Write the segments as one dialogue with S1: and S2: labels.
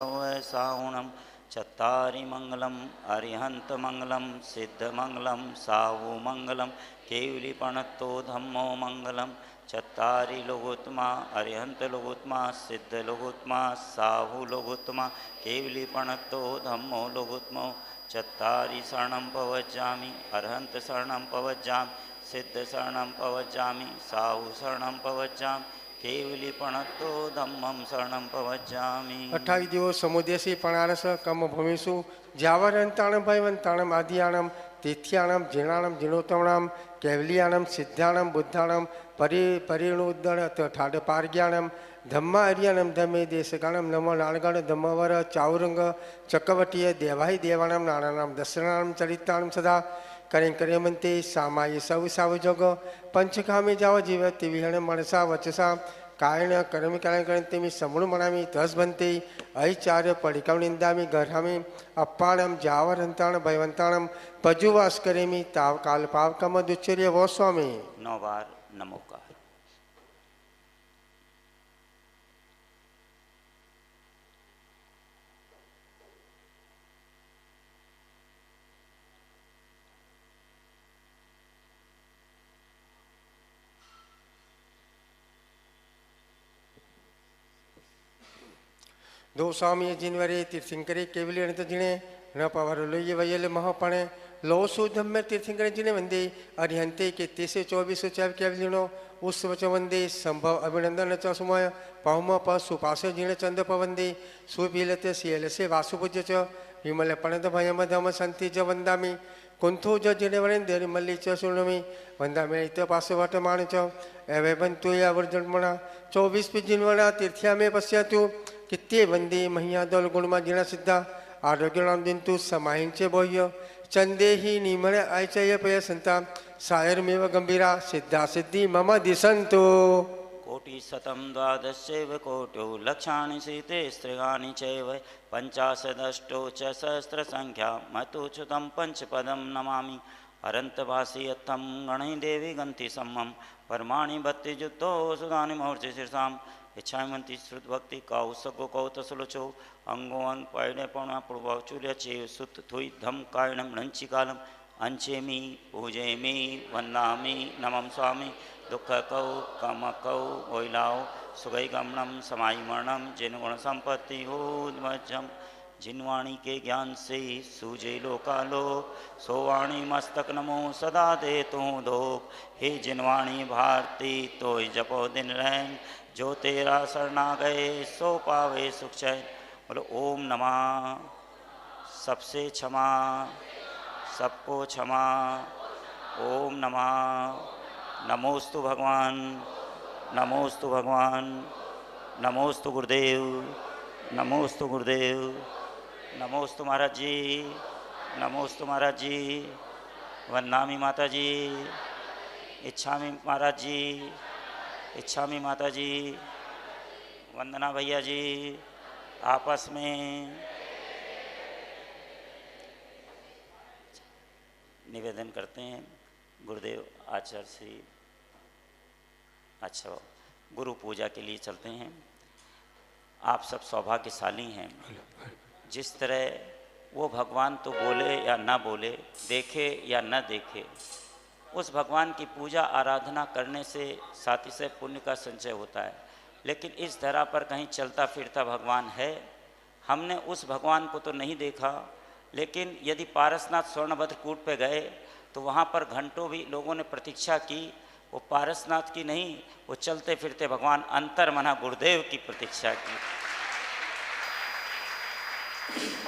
S1: सावणं चत्तारि मंगलम अरिहंत मंगलम सिद्ध मंगलम सावु मंगलम केवलीपणत्तो धम्मो मंगलम चत्तारि लोगोत्तमा अरिहंत लोगोत्तमा सिद्ध लोगोत्तमा साहु लोगोत्तमा केवलीपणत्तो धम्मो लोगोत्तमो चत्तारि शरणं पवज्जामि अरिहंत शरणं पवज्जामि सिद्ध शरणं पवज्जामि साहु शरणं पवज्जामि केवलीपणत्तो धम्मं शरणं पवज्जामि।
S2: 28 दिवस समुदेशी पणारस कम भूमिषु जावरंताणम भयवंताणम आदियाणम तिथ्याणम जीर्णाणम जीर्णोत्तमणम कैवल्याणम सिद्धाणम बुद्धाणम परिणुदण ठाड पार्ग्याणम धम्मा अर्याणम धम्मे देशगाणम नमो नाणगण धम्मवर चाउरंग चक्रवटीय देवाहि देवाणम नाणानाम दशरणाम चरिताणम सदा करें करेमंते सामाये सव सावजोग पंचकामे जाव जीवति विहण मनसा वचसा कायण कर्मी कारण करते मी समूळ मनामी तस बनते ऐचार्य पडिकाव निंदामी गरहामी अप्पाणम जावरंताण भयवंताणम पजुवास करेमी ताव काल पावकम दुच्चर्य वो स्वामी
S1: 9 बार नमोकार।
S2: दो स्वामी जिनवरे तीर्थंकरे केवली अनंत जिणे न पवर लोये वयल महापणे लो सुधम्य तीर्थंकरे जिने वंदे अरिहंते के 324 केवलिनो उस वच वंदे संभव अभिनंदन च सुमय पहुम पशुपास जिण चंद पवंदे सुपीलत सियल से वासुपूज्य च विमल पणद भयम धम संति च वंदामि कुंथो ज जिणे वरेंद्र मल्ली च सुनमी वंदामि इत पास वट मान च एवे बंतु या वर्जन मणा 24 जिनवना तीर्थ्या में पश्यतु कित्ते वंदे महियादल गुणमा जिणा सिद्धा आरोग्यणाम दिंतु समाहिंचे बोह्य चंदे ही निमण आयचय पय संता सायरमेव गंभीरा सिद्धा सिद्धि मम दिसंतो
S1: कोटि शतं द्वादशैव कोटौ लक्षाणि सीते स्त्रिगाणि चैव पंचाशदष्टौ च सहस्रसंख्या मतुच्युतं पंचपदं नमामि अरन्तभासियत्थं गणै देवी गन्ति सम्मं परमाणि भक्तियुक्तो सुधानि महर्षि शीर्षां इच्छामंती श्रुत भक्ति काउ सको कौ तसलोचो अंगो अंग पायणे पौणा पुड़वाव चूल्य चेव सुत थुई धम कायणम नंची कालम अंचेमी पूजेमी वंदामी नमम स्वामी दुख कौ कम कौ ओइलाओ सुगई गमनम समाई मरणम जिन गुण संपत्ति होजम जिनवाणी के ज्ञान से सूजे लोकालो सोवाणी मस्तक नमो सदा दे तू दो हे जिनवाणी भारती तो जपो दिन रैन जो तेरा शरणा गए सो पावे सुख चैन। बोलो ओम नमः सबसे क्षमा सबको क्षमा ओम नमः नमोस्तु भगवान नमोस्तु भगवान नमोस्तु गुरुदेव नमोस्तु गुरुदेव नमोस्तु महाराज जी नमोस्तु महाराज जी वंदनामि माता जी इच्छामि महाराज जी इच्छामि माता जी वंदना भैया जी आपस में निवेदन करते हैं गुरुदेव आचार्य श्री। अच्छा गुरु पूजा के लिए चलते हैं। आप सब सौभाग्यशाली हैं। जिस तरह वो भगवान तो बोले या ना बोले देखे या न देखे उस भगवान की पूजा आराधना करने से साथ से पुण्य का संचय होता है। लेकिन इस धरा पर कहीं चलता फिरता भगवान है। हमने उस भगवान को तो नहीं देखा, लेकिन यदि पारसनाथ स्वर्णभद्र कूट पे गए तो वहाँ पर घंटों भी लोगों ने प्रतीक्षा की। वो पारसनाथ की नहीं, वो चलते फिरते भगवान अंतर्मना गुरुदेव की प्रतीक्षा की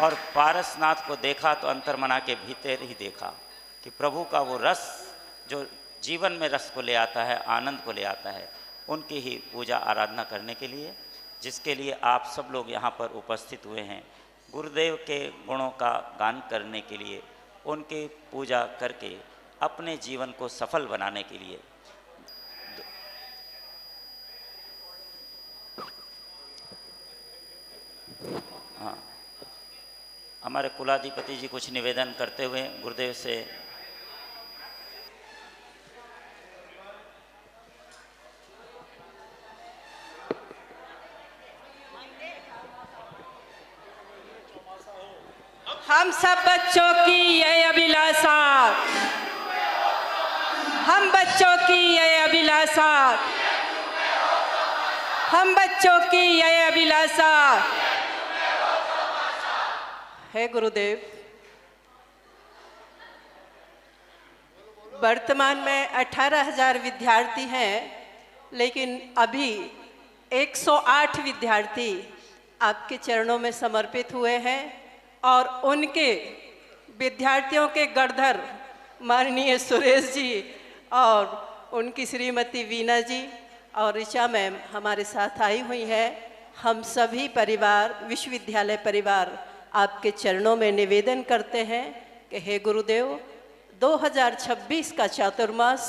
S1: और पारसनाथ को देखा तो अंतर्मना के भीतर ही देखा कि प्रभु का वो रस जो जीवन में रस को ले आता है, आनंद को ले आता है, उनकी ही पूजा आराधना करने के लिए, जिसके लिए आप सब लोग यहाँ पर उपस्थित हुए हैं, गुरुदेव के गुणों का गान करने के लिए, उनकी पूजा करके अपने जीवन को सफल बनाने के लिए। हाँ, हमारे कुलाधिपति जी कुछ निवेदन करते हुए गुरुदेव से
S3: हम सब बच्चों की ये अभिलाषा, हम बच्चों की ये अभिलाषा, हम बच्चों की ये अभिलाषा। हे गुरुदेव, वर्तमान में 18,000 विद्यार्थी हैं, लेकिन अभी 108 विद्यार्थी आपके चरणों में समर्पित हुए हैं और उनके विद्यार्थियों के गढ़धर माननीय सुरेश जी और उनकी श्रीमती वीना जी और ऋचा मैम हमारे साथ आई हुई हैं। हम सभी परिवार, विश्वविद्यालय परिवार आपके चरणों में निवेदन करते हैं कि हे गुरुदेव, 2026 का चातुर्मास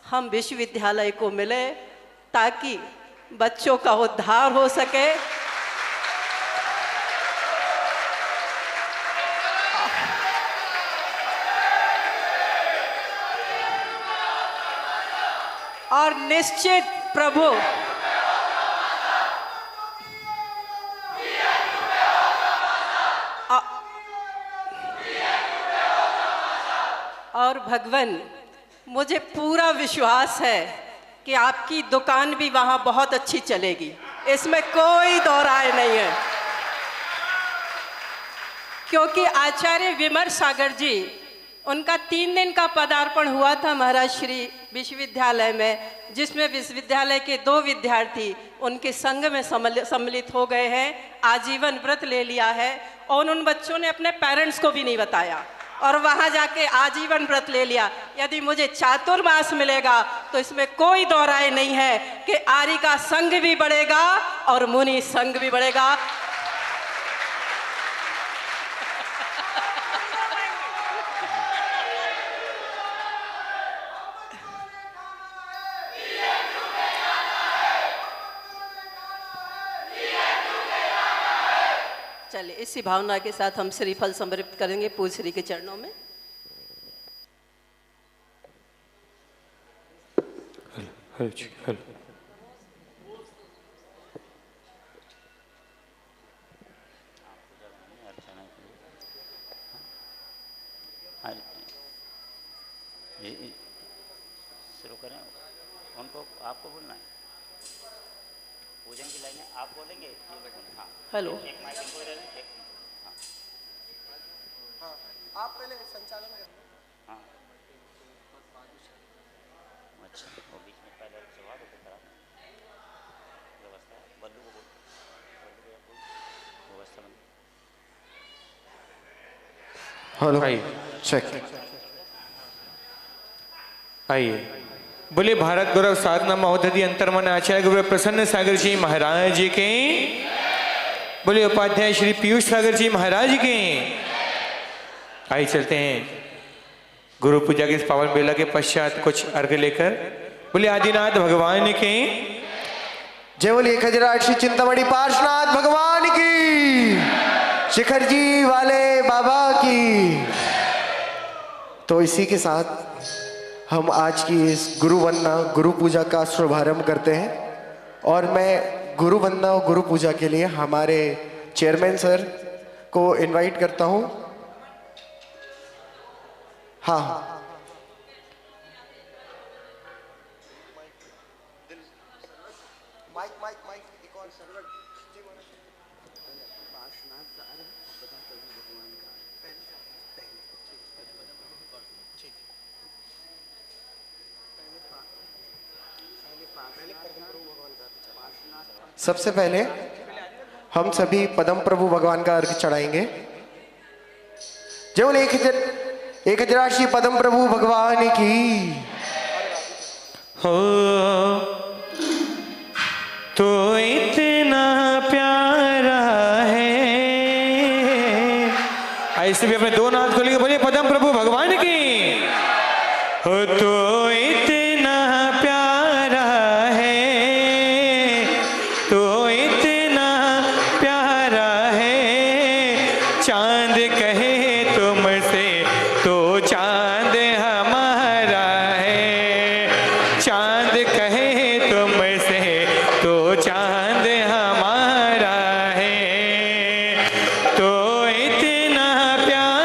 S3: हम विश्वविद्यालय को मिले ताकि बच्चों का उद्धार हो सके। और निश्चित प्रभु और भगवान, मुझे पूरा विश्वास है कि आपकी दुकान भी वहाँ बहुत अच्छी चलेगी, इसमें कोई दो राय नहीं है। क्योंकि आचार्य विमर सागर जी, उनका 3 दिन का पदार्पण हुआ था महाराज श्री विश्वविद्यालय में, जिसमें विश्वविद्यालय के 2 विद्यार्थी उनके संघ में सम्मिलित हो गए हैं, आजीवन व्रत ले लिया है और उन बच्चों ने अपने पेरेंट्स को भी नहीं बताया और वहां जाके आजीवन व्रत ले लिया। यदि मुझे चातुर्मास मिलेगा तो इसमें कोई दो राय नहीं है कि आर्य का संघ भी बढ़ेगा और मुनि संघ भी बढ़ेगा। चलिए, इसी भावना के साथ हम श्रीफल समर्पित करेंगे पूज्य श्री के चरणों में।
S4: हेलो।
S1: शुरू करें, उनको आपको बोलना है, पूजन की लाइनें आप बोलेंगे। हाँ,
S3: हेलो।
S1: एक माइक कोई रहने, हाँ
S2: हाँ, आप पहले संचालन करें।
S1: हाँ, अच्छा, वो बीच में पहले शुरुआत होती खराब व्यवस्था, बल्लू को बोल, बल्लू को व्यवस्था बंद।
S4: Hello, check. आइए, बोले भारत गौरव साधना महोदधि अंतर्मन आचार्य गुरु प्रसन्न सागर जी महाराज जी के, बोले उपाध्याय श्री पीयूष सागर जी महाराज के। आइए चलते हैं गुरु पूजा के इस पावन बेला के पश्चात कुछ अर्घ लेकर। बोले आदिनाथ भगवान के
S5: जय। बोलिए खजराट श्री चिंतामणि पार्श्वनाथ भगवान की, शिखर जी वाले बाबा की। तो इसी के साथ हम आज की इस गुरु वंदना गुरु पूजा का शुभारंभ करते हैं और मैं गुरु वंदना और गुरु पूजा के लिए हमारे चेयरमैन सर को इनवाइट करता हूं। हाँ, सबसे पहले हम सभी पदम प्रभु भगवान का अर्घ चढ़ाएंगे। जय बोले एक हजार श्री पदम प्रभु भगवान की।
S4: हो तो इतना प्यारा है। ऐसे भी अपने 2 हाथ खोलेंगे, बोलिए पदम प्रभु भगवान की। हो तो इतना प्यारा है, तो इतना प्यारा है, चांद कहे तुमसे तो चांद हमारा है, चांद कहे तुमसे तो चांद हमारा है, तो इतना प्यारा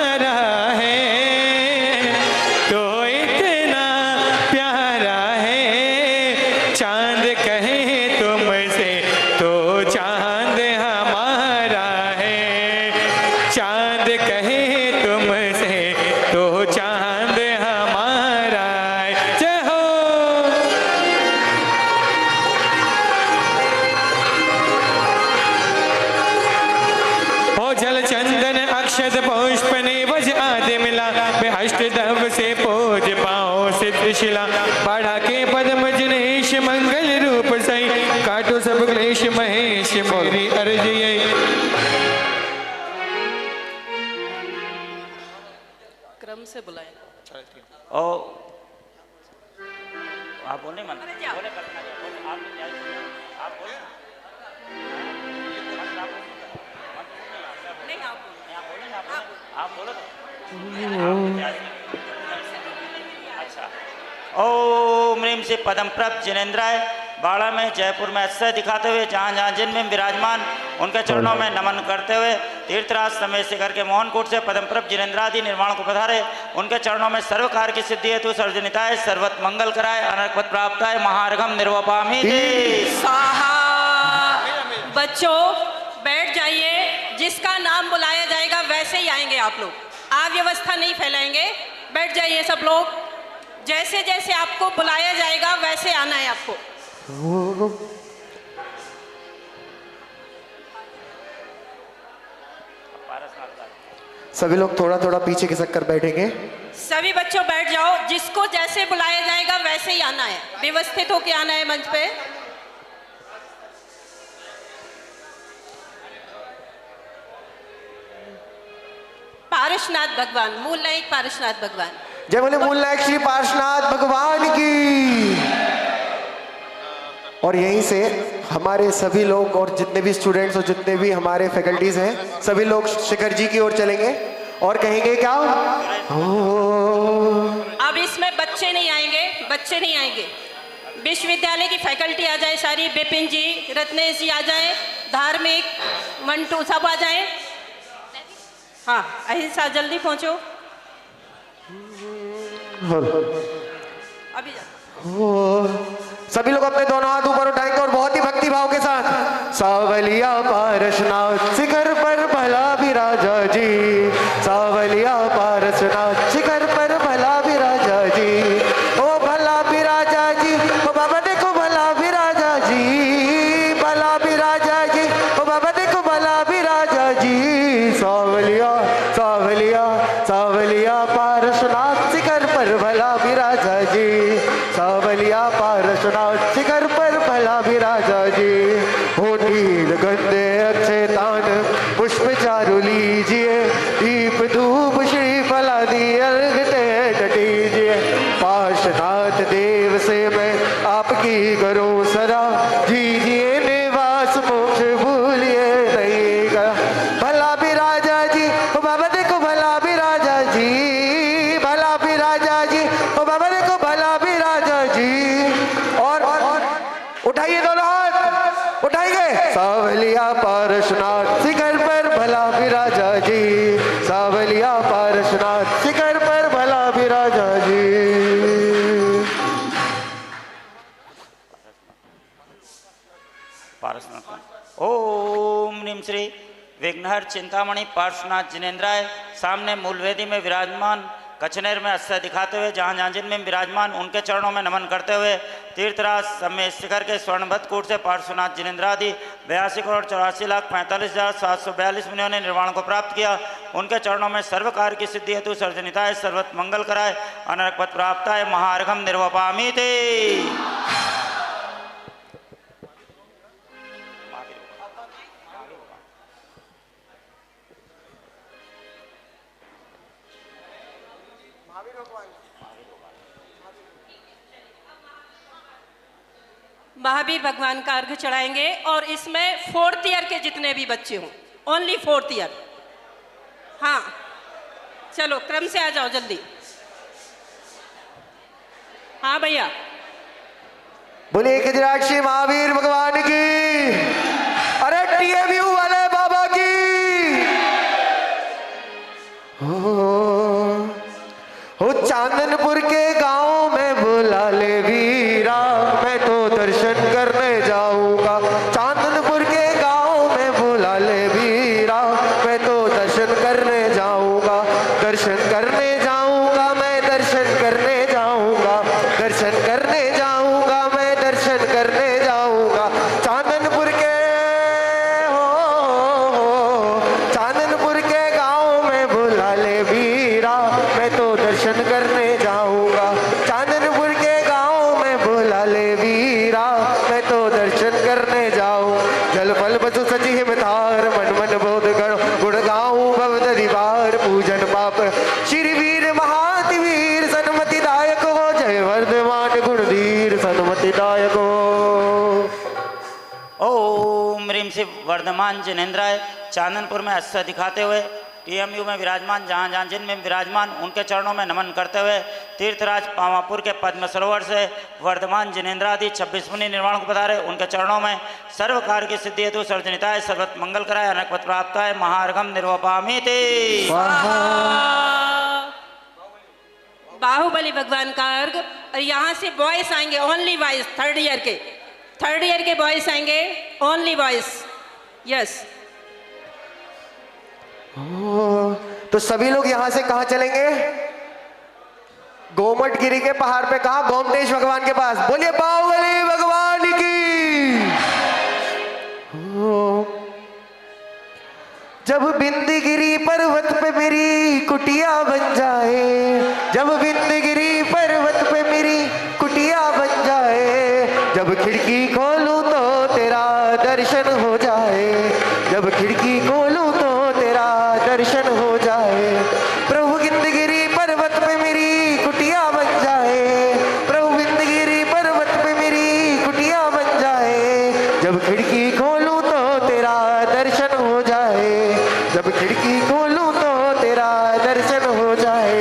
S4: चांद कहे तुमसे तो चांद हमारा जय हो। जल चंदन अक्षत पुष्प निवज आदि मिला, मैं अष्टदव से पूज पाओ सिद्ध शिला, बढ़ा के पद्म जनेश मंगल रूप सही, काटो सब क्लेश महेश मेरी अर्ज यही।
S3: क्रम से बुलाए।
S1: ओ आप बोले मन बोले कल्पना जी, बोले आप आप बोले आप बोलो अच्छा। ओम ह्रीम से पदम प्रभ जिनेन्द्राय, बाड़ा में जयपुर में अक्षय दिखाते हुए जहाँ जहाँ जिनमें विराजमान उनके चरणों में नमन करते हुए तीर्थराज समेत से करके मोहनकोट से पदम प्रभ जिनेन्द्रादि निर्माण को पधारे, उनके चरणों में सर्व कार्य की सिद्धि हेतु सर्वजनिताय सर्वत मंगल कराए अनर्कपद प्राप्ताय महार्घम निर्वपामि ते
S3: स्वाहा। बच्चों बैठ जाइए, जिसका नाम बुलाया जाएगा वैसे ही आएंगे आप लोग, अव्यवस्था नहीं फैलाएंगे। बैठ जाइए सब लोग, जैसे जैसे आपको बुलाया जाएगा वैसे आना है आपको।
S5: सभी लोग थोड़ा थोड़ा पीछे खिसक कर बैठेंगे।
S3: सभी बच्चों बैठ जाओ, जिसको जैसे बुलाया जाएगा वैसे ही आना है, व्यवस्थित होकर आना है मंच पे। पारसनाथ भगवान, मूल नायक पारसनाथ भगवान।
S5: जय बोले मूल नायक श्री पार्श्वनाथ भगवान की। और यहीं से हमारे सभी लोग और जितने भी स्टूडेंट्स और जितने भी हमारे फैकल्टीज हैं सभी लोग शिखर जी की ओर चलेंगे और कहेंगे क्या?
S3: अब इसमें बच्चे नहीं आएंगे, बच्चे नहीं आएंगे, विश्वविद्यालय की फैकल्टी आ जाए सारी, विपिन जी, रत्नेश जी आ जाए, धार्मिक मंटू सब आ जाए। हाँ अहिंसा, जल्दी पहुंचो। अभी
S5: सभी लोग अपने दोनों हाथ ऊपर उठाएंगे और बहुत ही भक्ति भाव के साथ सावलिया पारसनाथ शिखर पर भला विराजा जी, सावलिया पारसनाथ शिखर पर भला विराजा जी, ओ भला विराजा जी, ओ बाबा देखो भला विराजा जी, भला विराजा जी, ओ बाबा देखो भला विराजा जी, सावलिया सावलिया सावलिया पारसनाथ शिखर पर भला विराजा जी, सावलिया पारसनाथ शिखर पर भला विराजा जी, हो नील गंधे अक्षय तान पुष्प चारु लीजिए, दीप धूप श्री फलादी अर्घ दीजिए, पार्श्वनाथ देव से मैं आपकी करूं सदा, जीजिए निवास मोक्ष भूलिए नहीं गया, भला विराजा जी, ओ बाबा देखो भला विराजा जी, भला विराजा जी, ओ बाबा देखो भला विराजा जी, और उठाइए दोनों हाथ उठाइए, सावलिया पारसनाथ शिखर पर भला विराजा जी, सावलिया पारसनाथ शिखर पर भला विराजा जी।
S1: पारसनाथ। ओम नीम श्री विघ्नहर चिंतामणि पार्श्वनाथ जिनेन्द्राय, सामने मूलवेदी में विराजमान कचनेर में अक्षय दिखाते हुए जहाँ जहाँ जिनमें विराजमान उनके चरणों में नमन करते हुए तीर्थराज समेत शिखर के स्वर्णभद्र कूट से पार्श्वनाथ जिनेन्द्रादि 82,84,45,742 मुनियों ने निर्वाण को प्राप्त किया, उनके चरणों में सर्व कार्य की सिद्धि हेतु सर्वजनिताय सर्वत मंगल कराए अनर्कपद प्राप्ताय महार्घम निर्वपामि ते।
S3: महावीर भगवान का अर्घ चढ़ाएंगे और इसमें 4th ईयर के जितने भी बच्चे हों, ओनली 4th ईयर। हाँ चलो क्रम से आ जाओ जल्दी। हाँ भैया
S5: बोलिए खिजराट श्री महावीर भगवान की, अरे टीएमयू वाले बाबा की। हो चांदनपुर के गांव में बुला ले वीरा, मैं तो दर्शन करने जाऊंगा, चांदनपुर के गांव में बुला ले वीरा, मैं तो दर्शन करने दर्शन करने जाऊंगा। चांदनपुर के गांव में बुला ले वीरा, मैं तो दर्शन करने जाऊं। जल फल बसु सची हिमतार, मन मन बोध गण गुण गाऊं। भवदरि बार पूजन पाप, श्री वीर महाति वीर सन्मति दायक हो। जय वर्धमान गुणधीर सन्मति दायक हो।
S1: ओम ह्रीम शिव वर्धमान जिनेन्द्राय। चांदनपुर में अस्त्र दिखाते हुए टीएमयू में विराजमान, जहाँ जहाँ जिनमें विराजमान, उनके चरणों में नमन करते हुए तीर्थराज पावापुर के पद्म सरोवर से वर्धमान जिनेन्द्रादि 26 मुनि निर्वाण को पधारे। उनके चरणों में सर्व कार्य की सिद्धि हेतु सर्वजनिताय सर्वत मंगल कराय अनकपत प्राप्ताय महार्घम निर्वपामि ते।
S3: बाहुबली भगवान का अर्घ। और यहाँ से बॉयस आएंगे, ओनली बॉयस, थर्ड ईयर के बॉयस आएंगे, ओनली बॉयस। यस।
S5: तो सभी लोग यहां से कहां चलेंगे? गोमट गिरी के पहाड़ पे, कहा? गोमटेश भगवान के पास। बोलिए बाहुबली भगवान की। जब बिंदगिरी पर्वत पे मेरी कुटिया बन जाए, जब बिंदगिरी पर्वत पे मेरी कुटिया बन जाए, जब खिड़की खोलूं तो तेरा दर्शन हो जाए, जब खिड़की खोलूं तो तेरा दर्शन हो जाए। प्रभु बिंदगिरी पर्वत पे मेरी कुटिया बन जाए, प्रभु बिंदगिरी पर्वत पे मेरी कुटिया बन जाए, जब खिड़की खोलूं तो तेरा दर्शन हो जाए, जब खिड़की खोलूं तो तेरा दर्शन हो जाए।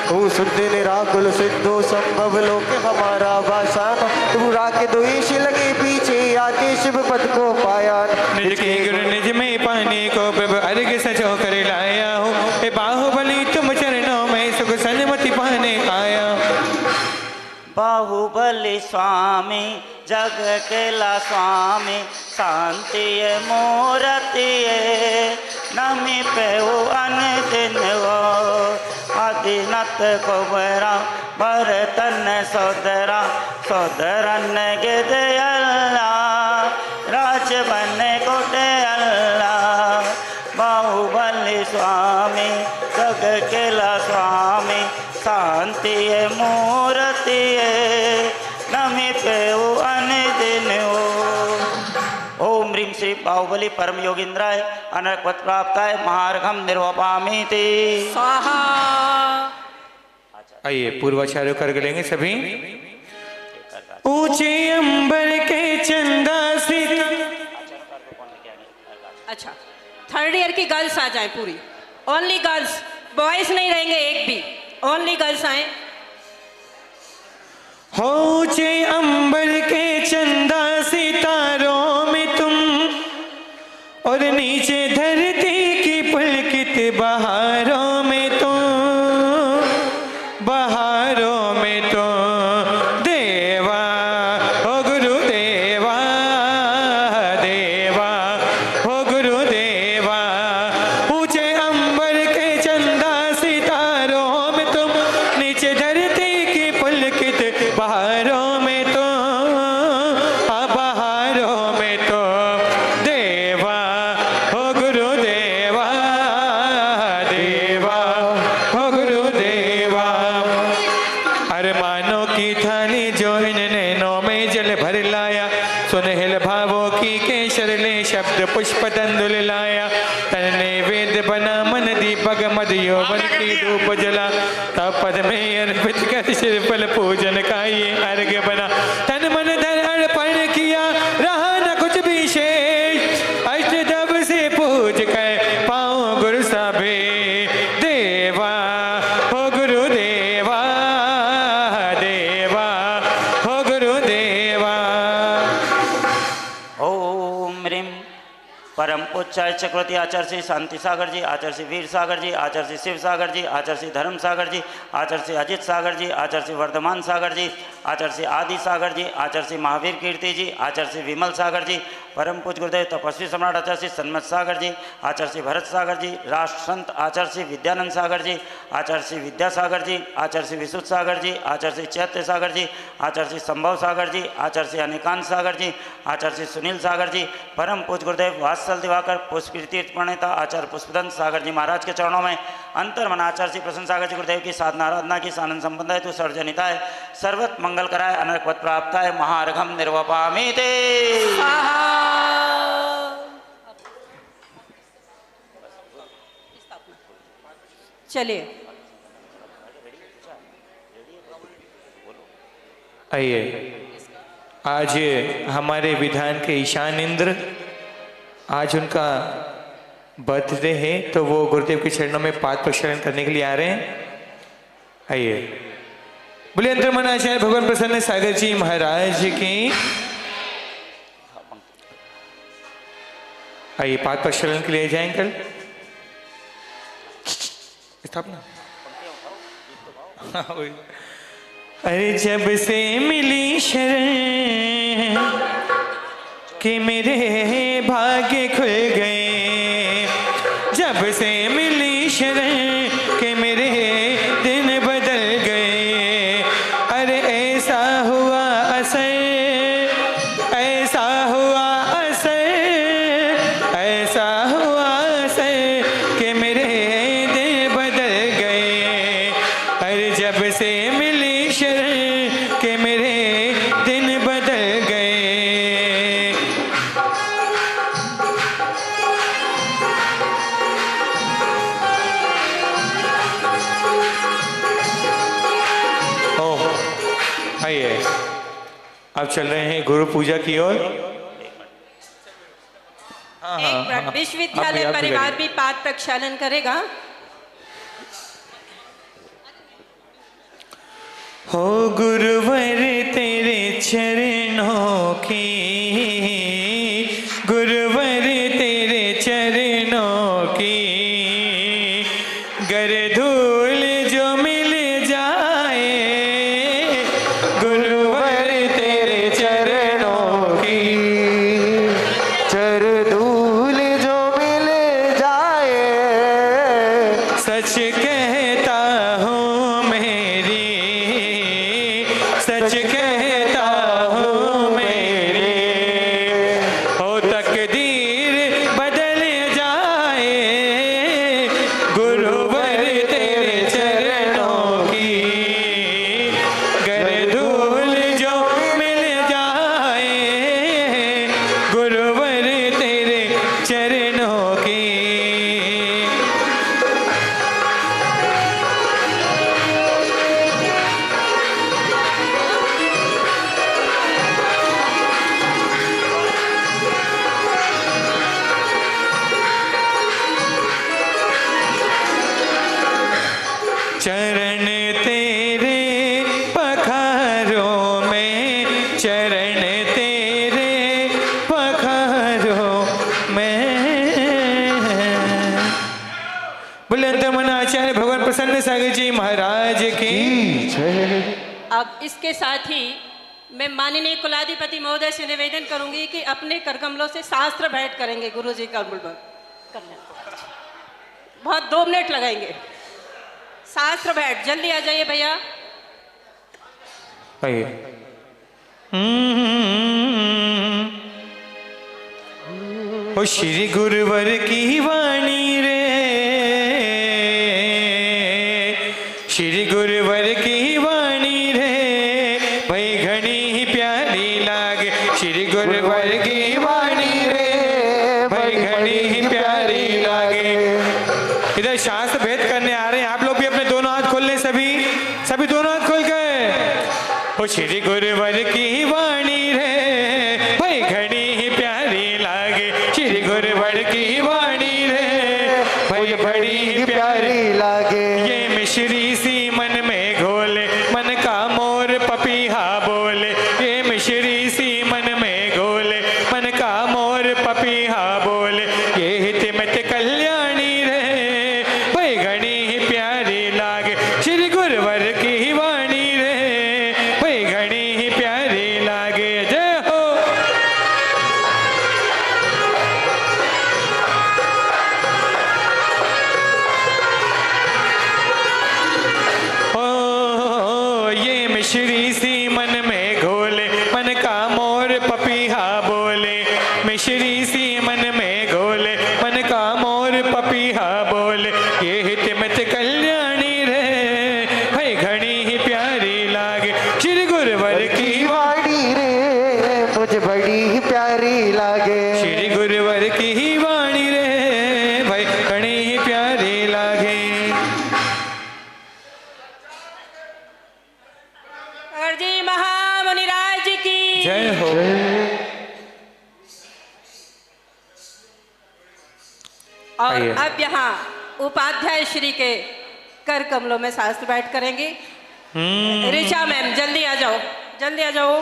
S5: ओ शुद्ध निराकुल सिद्धो संभव लोक हमारा वासान, बुरा के द्वेष लगे पीछे आके शिव पद को पाया।
S4: निज के गुरु निज में पाने को प्रभु अर्घ सजो कर लाया हूँ। हे बाहुबली तुम चरणों में सुख सन्मति पाने आया।
S1: बाहुबली स्वामी जग केला स्वामी, शांति मूर्ति नमी पेऊ अन दिन वो। आदिनाथ कोबरा भरतन सोदरा, सोदरन गिद अल्लाह, राज बने कोटे अल्लाह। बाहुबली स्वामी जग केला स्वामी, शांति मूर्ति नमी पेऊ अन दिन वो। ओम ह्रीम श्री बाहुबली परम योगींद्राय अनकपत प्राप्ताय महार्घम निर्वपामि ते।
S3: स्वाहा।
S4: आइए पूर्वाचार्य कर लेंगे सभी। ऊंचे अंबर के चंदा से।
S3: अच्छा, थर्ड ईयर की गर्ल्स आ जाएं पूरी, ओनली गर्ल्स, बॉयज नहीं रहेंगे एक भी, ओनली गर्ल्स आए।
S4: हो ऊंचे अंबर के चंदा सितारों में तुम, और नीचे धरती की पुलकित बहारों में तुम, बहारों में तुम देवा हो गुरुदेवा, देवा हो गुरुदेवा। ऊंचे अंबर के चंदा सितारों में तुम, नीचे धरती की पुलकित बहारों में तुम, बहारों में तुम देवा हो गुरुदेवा, देवा हो गुरुदेवा। अरमानों की थाली जो इन नैनों में जल भर लाया, सुनहल भावों की केसर ले शब्द पुष्प तंदुल लाया। तन ने वेद बना मन दीपक मद यौवन की धूप जला, तब पद में अर्पित कर सिर फल पूजन का ये अर्घ बना। तन मन धन अर्पण किया रहा न कुछ भी शेष, अष्टदव से पूज कर पाऊं गुरु सभे, देवा हो गुरुदेवा, देवा हो गुरुदेवा।
S1: ओम ह्रीम परम पूज्य चक्रवर्ती आचार्य श्री शांति सागर जी, आचार्य श्री वीर सागर जी, आचार्य श्री शिव सागर जी, आचार्य श्री धर्म सागर जी, आचार्य श्री अजित सागर जी, आचार्य श्री वर्धमान सागर जी, आचार्य श्री आदि सागर जी, आचार्य श्री महावीर कीर्ति जी, आचार्य श्री विमल सागर जी, परम पूज्य गुरुदेव तपस्वी सम्राट आचार्य श्री सन्मत सागर जी, आचार्य श्री भरत सागर जी, राष्ट्र संत आचार्य श्री विद्यानंद सागर जी, आचार्य श्री विद्यासागर जी, आचार्य श्री विशुद्ध सागर जी, आचार्य श्री चैत्य सागर जी, आचार्य श्री संभव सागर जी, आचार्य श्री अनिकांत सागर जी, आचार्य श्री सुनील सागर जी, परम पूज्य गुरुदेव वात्सल दिवाकर पुष्पकीर्ति प्रणेता आचार्य पुष्पदंत सागर जी महाराज के चरणों में अंतर मन आचार्य श्री प्रसन्न सागर जी गुरुदेव की साधना आराधना की सानंद संबंध है तो सर्वजनिताय सर्वत मंगल कराय अनर्कवत प्राप्ताय महार्घम निर्वपामि ते।
S3: चलिए
S4: आइए, आज हमारे विधान के ईशान इंद्र, आज उनका बर्थडे है तो वो गुरुदेव के चरणों में पाद प्रक्षालन करने के लिए आ रहे हैं। आइए, बोले अंतर्मन आचार्य भगवान प्रसन्न सागर जी महाराज की। आइए, पाद प्रक्षालन के लिए जाएं कल स्थापना। अरे जब से मिली शरण कि मेरे भाग्य खुल गए, जब से मिली शरण कि मेरे दिन बदल गए। अरे ऐसा हुआ असर, ऐसा हुआ असर, ऐसा हुआ असर कि मेरे दिन बदल गए। अरे जब से मिली शरण कि मेरे दिन बदल गए। आइए, अब चल रहे हैं गुरु पूजा की ओर।
S3: विश्वविद्यालय परिवार भी पाद प्रक्षालन करेगा।
S4: हो गुरुवर तेरे चरणों की, गुरुवर तेरे चरणों की, गर धूल जो मिल जाए, गुरुवर तेरे चरणों की,
S5: चर धूल जो मिल जाए।
S4: सच कहता हूँ मेरी, सच कहता हूँ मेरी, हो तकदीर बदल जाए, गुरुवर तेरे चरणों की, गर धूल जो मिल जाए, गुरुवर तेरे चरणों की। चरण तेरे पखारों में, चरण तेरे पखारों में। बोले अंतर्मन आचार्य भगवान प्रसन्न सागर जी महाराज की।
S3: अब इसके साथ ही मैं माननीय कुलाधिपति महोदय से निवेदन करूंगी कि अपने करकमलों से शास्त्र भेंट करेंगे गुरु जी का करने। बहुत 2 मिनट लगाएंगे। शास्त्र भेंट जल्दी आ जाइए भैया।
S4: आइए। ओ श्री गुरुवर की वाणी रे, श्री गुरुवर की वाणी रे, भाई घनी ही प्यारी लागे। श्री गुरुवर की वाणी रे, भाई घनी ही प्यारी लागे। इधर शास्त्र भेद करने आ रहे हैं, आप लोग भी अपने दोनों हाथ खोल लें। सभी दोनों हाथ खोल कर। ओ श्री गुरुवर की वाणी रे, भाई घनी ही प्यारी लागे। श्री गुरुवर की वाणी रे, भाई बड़ी ही प्यारी
S5: लागे।
S4: ये मिश्री सी मन में घोले, मन का मोर पपीहा बोले। ये मिश्री सी मन में घोले, मन का मोर पपीहा बोले। ये हित मत कल्याणी रे, भाई घनी ही प्यारी लागे। श्री गुरुवर की वाणी रे, भाई घनी ही प्यारी लागे। जय हो। बोल ये हित मत कल्याणी रे भाई घनी ही प्यारी लागे श्री गुरुवर की
S5: वाणी रे मुझे बड़ी ही प्यारी लागे
S4: श्री गुरुवर की ही वाणी रे भाई घनी ही प्यारी लागे।
S3: जी महामुनिराज की
S4: जय हो।
S3: और अब यहाँ उपाध्याय श्री के कर कमलों में शास्त्र बैठ करेंगी। ऋचा मैम जल्दी आ जाओ, जल्दी आ जाओ।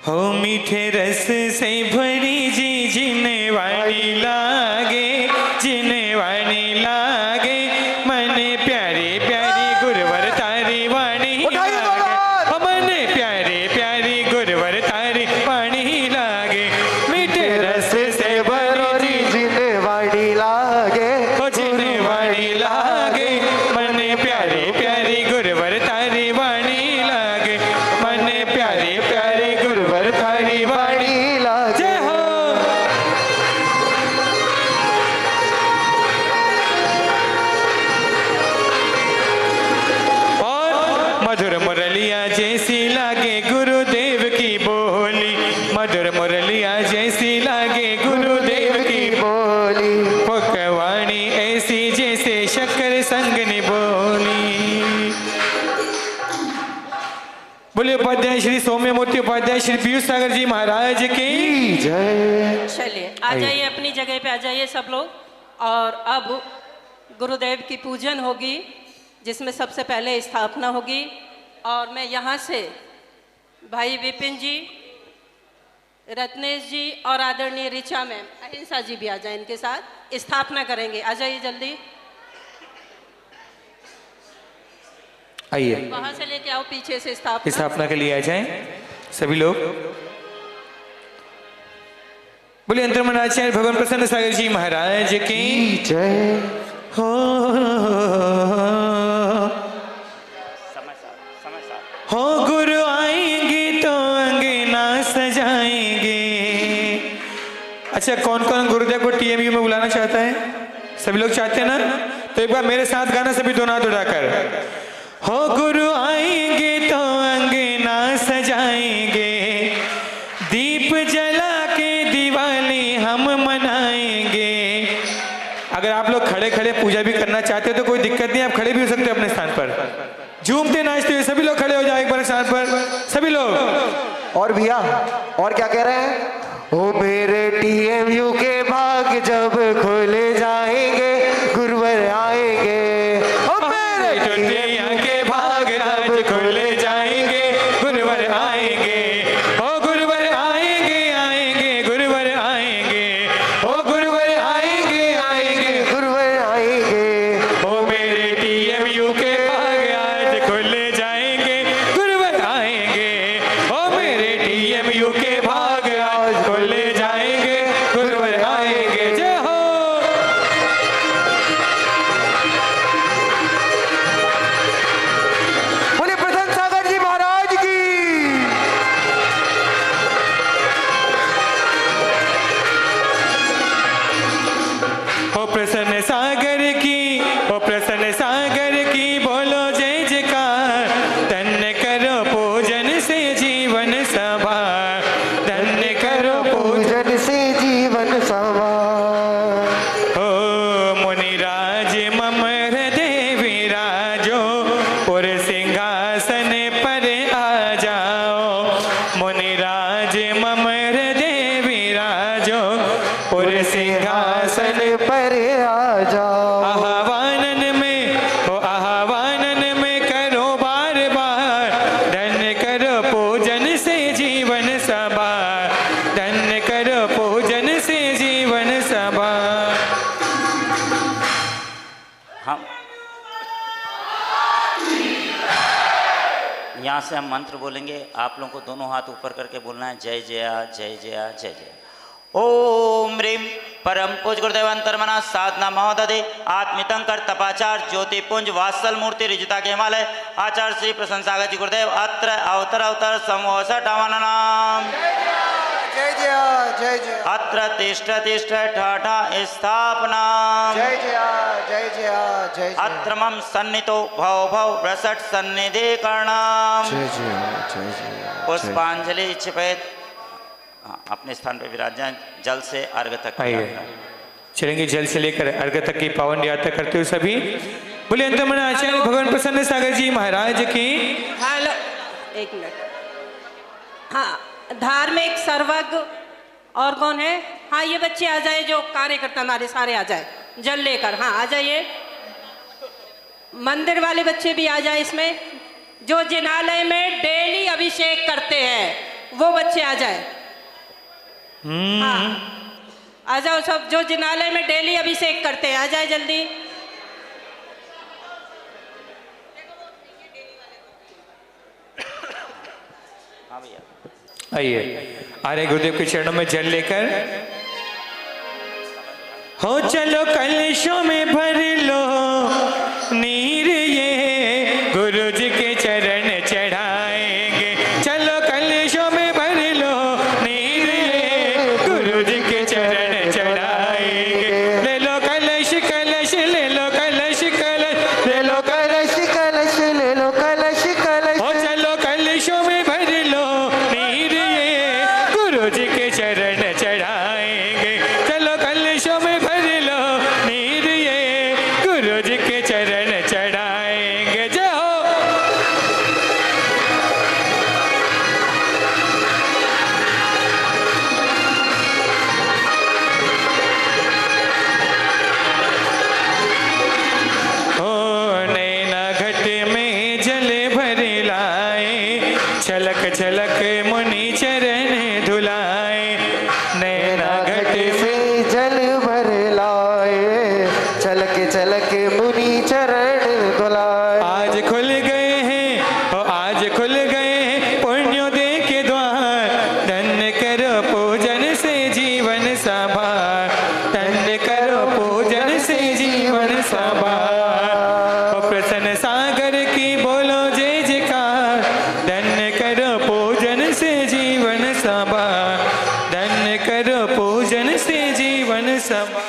S4: हो मीठे रस से भरी जी जिन्हें वाणी लागे जिन्हें वाणी लागे मन प्यारे प्यारी गुरुवर तारी वाणी लागे मन प्यारे प्यारी गुरुवर तारी वाणी लागे मीठे रस से भरी
S5: जिन्हें वाणी लागे
S4: जिन्हें वाणी लागे मन प्यारे प्यारी गुरुवर तारी वाणी लागे मन प्यारे प्यारी गुरुवर तारी वाणी लागे। जय हो। और मधुर मुरलिया जैसी लागे गुरुदेव की बोली मधुर मुरलिया जैसी लागे गुरुदेव की
S5: बोली
S4: पकवाणी ऐसी जैसे शक्कर संगनी बोली। बोले उपाध्याय श्री सौम्य मूर्ति उपाध्याय श्री पीयूष सागर जी महाराज की
S5: जय।
S3: चलिए आ जाइए अपनी जगह पे, आ जाइए सब लोग। और अब गुरुदेव की पूजन होगी जिसमें सबसे पहले स्थापना होगी। और मैं यहाँ से भाई विपिन जी, रत्नेश जी और आदरणीय ऋचा मैम, अहिंसा जी भी आ जाए, इनके साथ स्थापना करेंगे। आ जाइए जल्दी,
S4: आइए
S3: वहां से लेके आओ पीछे से स्थापना।
S4: स्थापना के लिए आ जाएं सभी लोग। बोले अंतर्मन आचार्य भगवान प्रसन्न सागर जी महाराज की
S5: जय
S4: हो। हो गुरु आएंगे तो अंगना सजाएंगे। अच्छा कौन कौन गुरुदेव को टीएमयू में बुलाना चाहता है? सभी लोग चाहते हैं ना? तो एक बार मेरे साथ गाना सभी दोनों हाथ उठाकर। हो गुरु आएंगे तो अंगना सजाएंगे दीप जला के दिवाली हम मनाएंगे। अगर आप लोग खड़े खड़े पूजा भी करना चाहते हो तो कोई दिक्कत नहीं, आप खड़े भी हो सकते हो अपने स्थान पर। झूमते नाचते हुए सभी लोग खड़े हो जाओ एक बार स्थान पर सभी लोग।
S5: और भैया और क्या कह रहे हैं? ओ मेरे टीएमयू के भाग जब खुले जाएंगे गुरुवर आएंगे। ओ मेरे
S4: टीएमयू के भाग आज खुले जाएंगे गुरुवर आएंगे। ओ गुरुवर आएंगे आएंगे गुरुवर आएंगे। ओ गुरुवर आएंगे आएंगे
S5: गुरुवर आएंगे।
S4: ओ मेरे टीएमयू के भाग आज खुले जाएंगे गुरुवर आएंगे। ओ मेरे टीएमयू के भाग आज खुले जाएंगे गुरुवर आएंगे। जय हो।
S5: बोले प्रसन्न सागर जी महाराज की।
S4: ओ प्रसन्न सागर की ओ प्रसन्न सागर की बोलो जय जयकार। धन्य करो पूजन से जीवन सभा धन्य करो पूजन।
S5: पूजन से जीवन सवार।
S4: ओ मुनिराज मम हृदय विराजो और सिंहासन पर आ जाओ। मुनिराज मम हृदय विराजो और सिंहासन
S5: पर आ जाओ।
S4: आह्वानन में करो बार बार धन्य करो पूजन से जीवन सभा धन्य करो पूजन से जीवन सभा।
S1: हम यहाँ से हम मंत्र बोलेंगे, आप लोगों को दोनों हाथ ऊपर करके बोलना है जय जया जय जया जय जय। ओम ह्रीम परम पूज गुरुदेव अंतर्मना साधना महोदय आत्मितंकर तपाचार ज्योतिपुंज वात्सल मूर्ति रिजिता के हिमालय आचार्य श्री प्रसन्न सागर जी गुरुदेव अत्र अवतर अवतर समोसठ नाम
S5: जय जय जय जय
S1: अत्र तिष्ठ तिष्ठ ठाठा स्थापना
S5: जय जय जय जय जय
S1: अत्र मम सन्नितो भव भव व्रसट सन्निधि करणाम
S5: जय जय जय जय
S1: पुष्पांजलि छिपेत। अपने स्थान पे विराज जाएं। जल से अर्घ तक की
S4: आइए
S1: यात्रा।
S4: चलेंगे जल से लेकर अर्घ तक की पावन यात्रा करते हुए सभी। बोले अंतर्मन आचार्य भगवान प्रसन्न सागर जी महाराज की।
S3: हेलो, एक मिनट। हाँ, धार्मिक सर्वज्ञ और कौन है? हाँ, ये बच्चे आ जाए, जो कार्यकर्ता हमारे सारे आ जाए जल लेकर। हाँ, आ जाइए। मंदिर वाले बच्चे भी आ जाए इसमें। जो जिनालय में डेली अभिषेक करते हैं वो बच्चे आ जाए। हाँ, आ जाओ सब। जो जिनालय में डेली अभिषेक करते हैं आ जाए जल्दी।
S1: हाँ भैया।
S4: आइए आर्य गुरुदेव के चरणों में जल लेकर। हो चलो कलशों में भर लो नीर, ये गुरु जी के चरण चढ़ाएंगे। चलो कलशों में भर लो नीर, ये गुरु जी के चरण चढ़ाएंगे। ले लो कलश कलश, ले लो कलश कलश, ले लो
S5: कलश कलश ले लो कलश कलश
S4: हो चलो कलशों में भर लो नीर, ये गुरु जी के चरण चढ़ाएंगे। चलो कलशों में भर लो नीर, ये गुरु जी के चरण चढ़ाएंगे। जय हो। हो नैना घट में जल भर लाए, छलक छलक मुनि चरण धुलाए। नैना घट
S5: से जल भर लाए, चलक चलक मुनि चरण धुलाए।
S4: आज खुल गए हैं, ओ आज खुल गए हैं पुण्योदय के द्वार। धन्य करो पूजन से जीवन संभार, धन्य करो पूजन से जीवन संभार। ओ प्रसन्न सागर की बोलो जय जयकार। धन्य करो पूजन से जीवन संभार, धन्य करो पूजन से जीवन संभार।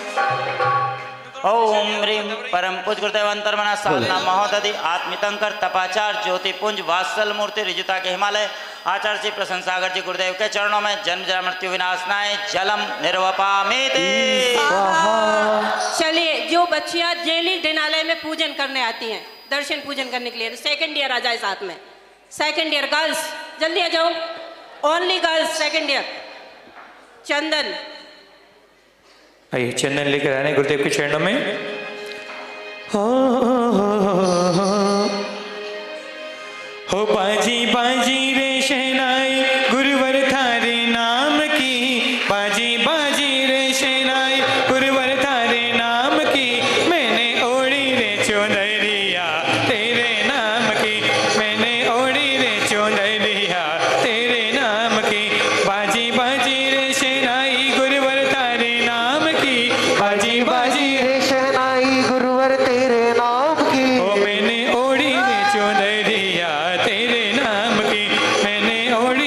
S1: ओम ह्रीं परम पूज गुरुदेव अंतर्मना साधना महोदधि आत्मितंकर तपाचार ज्योति पुंज वात्सल मूर्ति रिजुता के हिमालय आचार्य श्री प्रसन्न सागर जी गुरुदेव के चरणों में जन्म जरा मृत्यु विनाशनाय जलम निर्वपामिति।
S3: चलिए, जो बच्चियां जेली दिनालय में पूजन करने आती हैं, दर्शन पूजन करने के लिए, सेकंड ईयर आ जाए साथ में। सेकंड ईयर गर्ल्स जल्दी आ जाओ। Only girls second year. Chandan
S4: आइए चंदन लेकर आने गुरुदेव के चरणों में। हो बाजी बाजी रे शहनाई गुरुवर थारे नाम की। बाजी बाजी रे शहनाई गुरुवर थारे नाम की। मैंने ओढ़ी रे चौंदरिया तेरे नाम की। मैंने ओढ़ी रे चौंदरिया तेरे नाम की। बाजी बाजी रे शहनाई गुरुवर थारे नाम की। बाजी बाजी
S5: रे शहनाई गुरुवर तेरे नाम की।
S4: ओ मैंने ओढ़ी रे चौंदरिया तेरे नाम की। मैंने ओढ़ी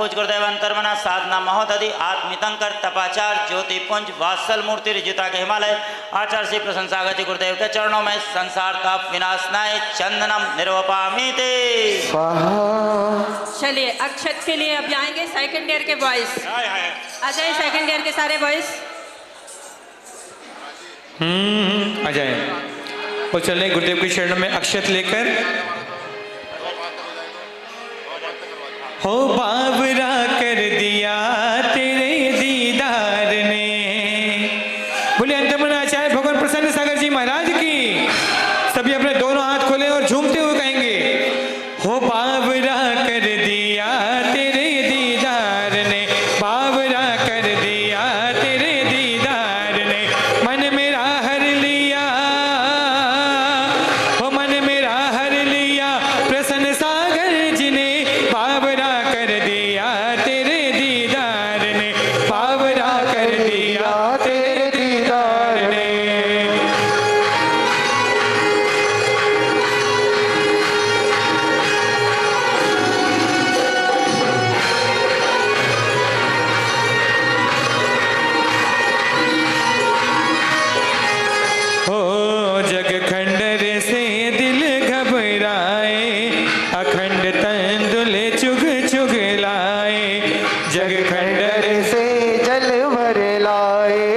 S1: पूज गुरुदेव अंतर्मना साधना महोदधि आत्मितंकर तपाचार ज्योतिपुंज वात्सल मूर्ति रिजिता के हिमालय आचार्य श्री प्रशंसागति गुरुदेव के चरणों में संसार ताप विनाशनाय चंदनम निर्वपामि ते।
S3: चलिए अक्षत के लिए अब आएंगे सेकंड ईयर के बॉयज। आ जाए सेकंड ईयर के सारे बॉयज।
S4: आ जाए और चले गुरुदेव के चरणों में अक्षत लेकर। हो बावरा कर दिया तेरे दीदार ने। बोले अंतर्मन आचार्य भगवान प्रसन्न सागर जी महाराज की। सभी अपने दोनों हाथ खोले और झूमते हुए कहेंगे हो बावरा कर दिया तेरे दीदार ने, बावरा कर दिया तेरे दीदार ने, मन मेरा हर लिया, हो मन मेरा हर लिया प्रसन्न सागर जी ने, बावरा कर दिया तेरे दीदार ने, बावरा कर दिया तेरे दीदार ने। हो जग खंडर से दिल घबराए, अखंड तंदुल चुग चुग लाए, जग खंडर
S5: से जल भर लाए,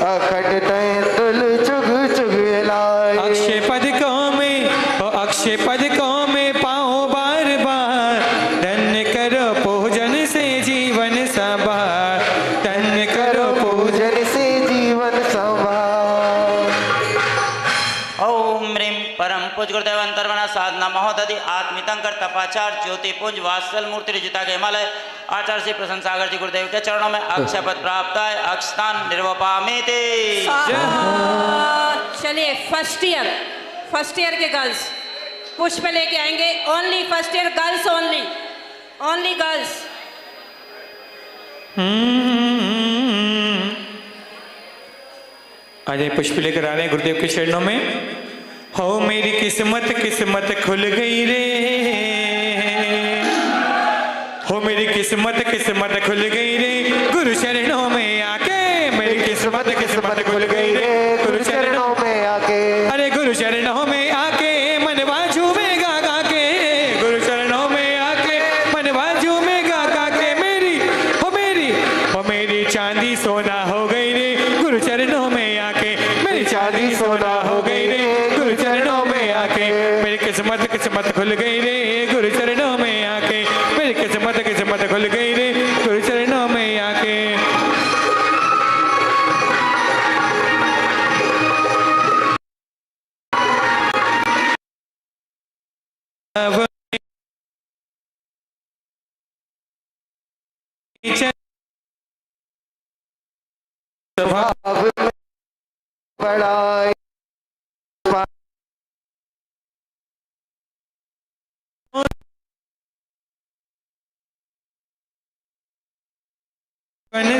S5: अखंड तंदुल चुग चुग लाए।
S4: अक्षय पदकों में, ओ अक्षय पदकों में पाओ बार बार, धन्य करो पूजन से जीवन संभार, धन्य करो पूजन
S5: पूजन से जीवन संभार।
S1: ओम ह्रीं परम पूज गुरुदेव अंतर्मना साधना महोदधि आत्मितंकर तपाचार ज्योतिपुंज वात्सल मूर्ति रिजिता के हिमालय आचार्य श्री प्रशंसागर जी गुरुदेव के चरणों में अक्षय पद प्राप्त है अक्षतान निर्वपामि ते।
S3: चलिए फर्स्ट ईयर के गर्ल्स पुष्प लेके आएंगे। Only first year girls, only girls.
S4: आज पुष्प लेकर आ रहे हैं गुरुदेव के चरणों में। हो मेरी किस्मत किस्मत खुल गई रे, हो मेरी किस्मत किस्मत खुल गई रे, गुरु चरणों में आके मेरी किस्मत किस्मत खुल गई रे, गुरु चरणों में आके, अरे गुरु चरणों में आके मनवा झूमेगा गा के, गुरु चरणों में आके मनवा झूमेगा गा के, मेरी चांदी सोना हो गई रे, गुरु चरणों में आके मेरी चांदी सोना हो गई रे, गुरु चरणों में आके मेरी किस्मत किस्मत खुल गई रे, गुरु चरणों में आके मेरी किस्मत किस्मत खुल गई रे, गुरु चरणों में आके।
S5: स्वभाव में बड़ाई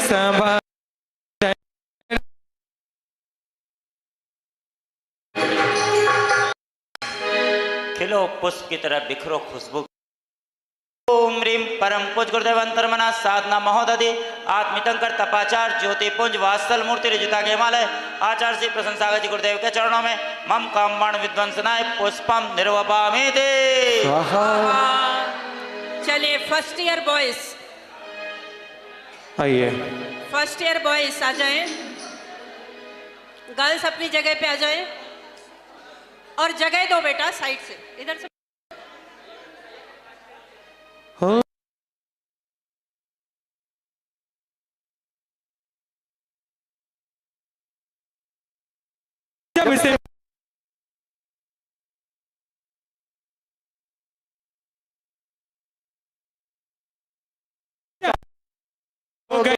S4: सभा
S1: खिलो पुष्प की तरह बिखरो खुशबू। ओम ह्रीं परम पूज गुरुदेव अंतर्मना साधना महोदधि आत्मितंकर तपाचार ज्योतिपुंज वात्सल मूर्ति रिजिता के हिमालय आचार्य श्री प्रशंसागत जी गुरुदेव के चरणों में मम कामबाण विध्वंसनाय पुष्पम निर्वपामि ते।
S3: चलिए फर्स्ट ईयर बॉयज,
S4: आइए
S3: फर्स्ट ईयर बॉयज आ जाएं। गर्ल्स अपनी जगह पे आ जाएं और जगह दो बेटा साइड से, इधर से।
S4: हो जब से हो गए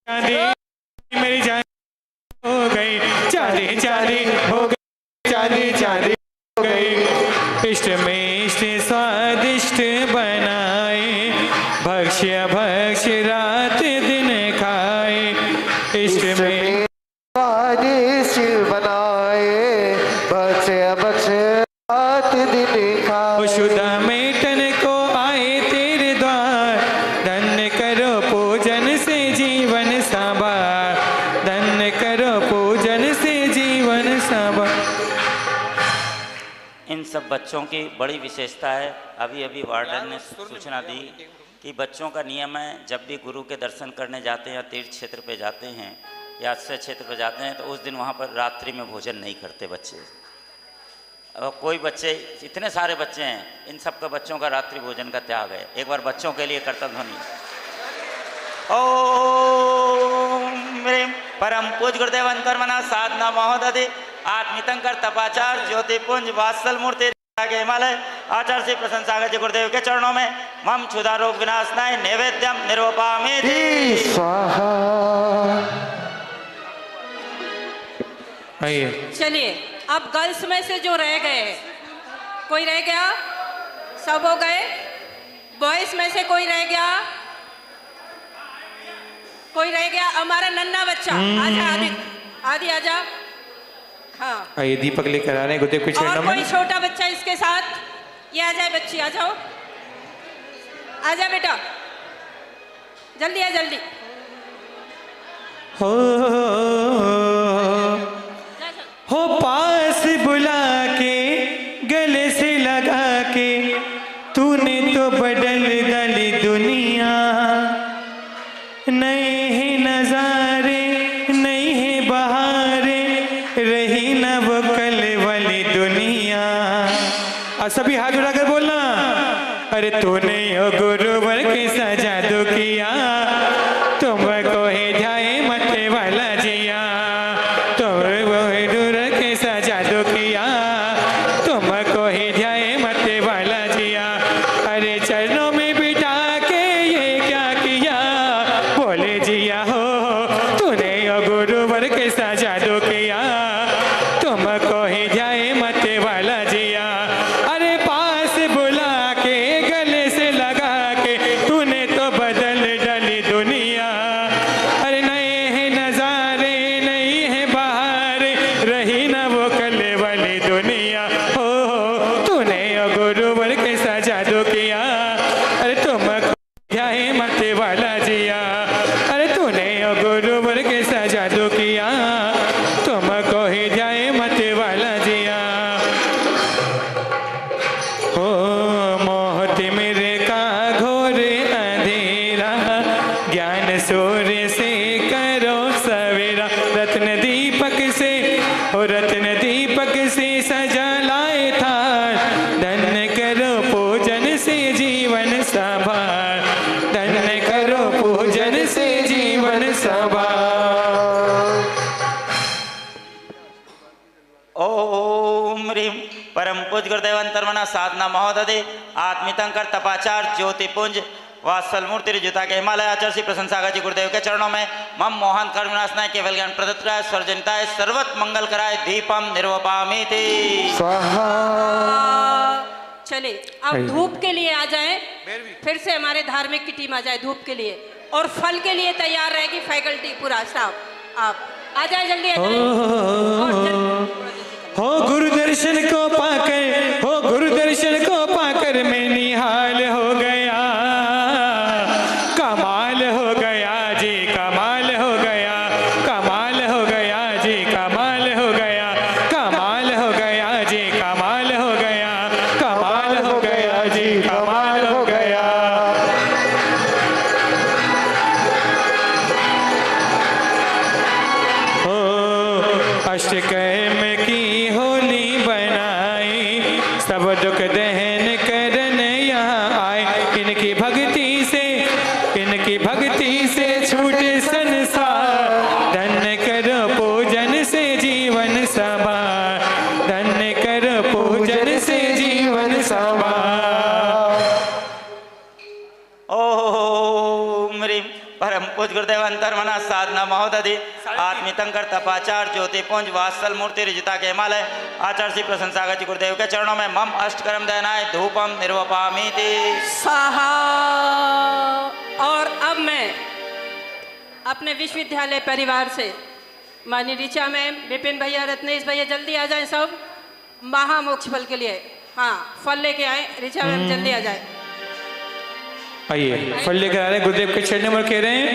S4: चांदी मेरी जान हो गई, चांदी चांदी हो गई, चांदी चांदी हो गई, इष्ट में इष्ट स्वादिष्ट बनाए, भक्ष्य भक्ष्य रात दिन खाए, इष्ट में हो शुदा मेटन को आए तेरे द्वार, धन्य करो पूजन से जीवन संवार, धन्य करो पूजन से जीवन संवार।
S1: इन सब बच्चों की बड़ी विशेषता है। अभी अभी वार्डन ने सूचना दी कि बच्चों का नियम है, जब भी गुरु के दर्शन करने जाते हैं या तीर्थ क्षेत्र पे जाते हैं या आश्रय क्षेत्र पे जाते हैं तो उस दिन वहाँ पर रात्रि में भोजन नहीं करते बच्चे। और कोई बच्चे, इतने सारे बच्चे हैं, इन सब का बच्चों का रात्रि भोजन का त्याग है। एक बार बच्चों के लिए कर्तव्य ध्वनि। ओम ह्रीं परम पूज गुरुदेव अंतर्मना साधना महोदधि आत्मितंकर तपाचार ज्योतिपुंज वात्सल मूर्ति के हिमालय आचार्य श्री प्रसन्न सागर जी गुरुदेव के चरणों में मम क्षुधा रोग विनाशनाय नैवेद्यम निरूपामि
S5: स्वाहा।
S4: आइए
S3: चलिए, अब गर्ल्स में से जो रह गए, कोई रह गया? सब हो गए? बॉयज में से कोई रह गया? कोई रह गया? हमारा नन्हा बच्चा आजा, आदि आदि आजा। हाँ,
S4: आइए दीपक लेकर आ रहे हैं गुरुदेव के
S3: और
S4: चरणों में।
S3: कोई छोटा बच्चा इसके साथ, ये आ जाए बच्ची, आ जाओ, आ जा बेटा, जल्दी आ जल्दी।
S4: हो पास बुला के गले से लगा के तूने तो बदल डाली दुनिया, नए हैं नजारे नई है बहारे, रही ना वो कल वाली दुनिया। और सभी हाथ उठाकर बोलना, अरे तूने ओ गुरुवर के सजा दो किया, तुमको ही ध्याए मते वाला जिया, तुमको ही दूर के सजा दो किया, तुमको ही ध्याए मते वाला जिया। अरे चरणों में बिठा के ये क्या किया, बोले जिया हो तूने ओ गुरुवर के सजा दो किया, तुमको ही ध्याए मते वाला जिया। अरे पास बुला के गले से लगा के तूने तो बदल डाली दुनिया, अरे नए हैं नजारे नई है बहार, रही ना वो कल वाली दुनिया। हो तूने ओ गुरुवर के सजा दो किया, अरे तुमको ध्याए मते वाला जिया, अरे तूने ओ गुरुवर के सजा दो किया, तुमको ही ध्याए मते वाला जिया। हो मोहती मेरे का घोर अंधेरा, ज्ञान सूर्य से करो सवेरा, रत्न दीपक से हो रत्न दीपक से सजा लाए था, धन्य करो पूजन से जीवन संभार, धन्य करो पूजन से जीवन संभार।
S1: ओम ह्रीं परम पूज गुरुदेव अंतर्मना साधना महोदधि आत्मितंकर तपाचार ज्योतिपुंज वात्सल मूर्ति जुता के हिमालय आचार्य श्री प्रसन्न सागर जी गुरुदेव के चरणों में मम मोहन कर्मनाशनाय केवल ज्ञान प्रदत्त कराय स्वर्जनिताय सर्वत मंगल कराय दीपम निर्वपामि ते
S5: स्वाहा।
S3: चले, अब धूप के लिए आ जाएं, फिर से हमारे धार्मिक की टीम आ जाए धूप के लिए, और फल के लिए तैयार रहेगी फैकल्टी पूरा स्टाफ। आप आ जाए, जल्दी आ जाए।
S4: हो गुरु दर्शन को पाकर, हो गुरु दर्शन को पाकर मैं निहाल हो गया, कमाल हो गया जी कमाल हो गया, कमाल हो गया जी कमाल हो गया, कमाल हो गया जी कमाल हो गया, कमाल हो गया जी कमाल हो गया। हो अष्टकर्म की होली बनाई, सब दुख दहन करन यहाँ आए, इनकी भक्ति से छूटे संसार, धन्य करो पूजन से जीवन संभार, धन्य करो पूजन से जीवन संभार।
S1: ओम ह्रीं परम पूज गुरुदेव अंतर्मना साधना महोदधि आत्मितंकर तपाचार ज्योतिपुंज वात्सल मूर्ति रिजिता के हिमालय आचार्य श्री प्रसन्न सागर जी गुरुदेव के चरणों में मम अष्टकर्म दहनाय धूपम निर्वपामि ते
S3: स्वाहा। और अब मैं अपने विश्वविद्यालय परिवार से माननीय ऋचा मैम, विपिन भैया, रत्नेश भैया, जल्दी आ जाएं सब महामोक्ष फल के लिए। हाँ फल लेके आए, ऋचा मैम जल्दी आ जाए।
S4: आइए फल लेकर आ रहे हैं, गुरुदेव के चरणों में कह रहे हैं,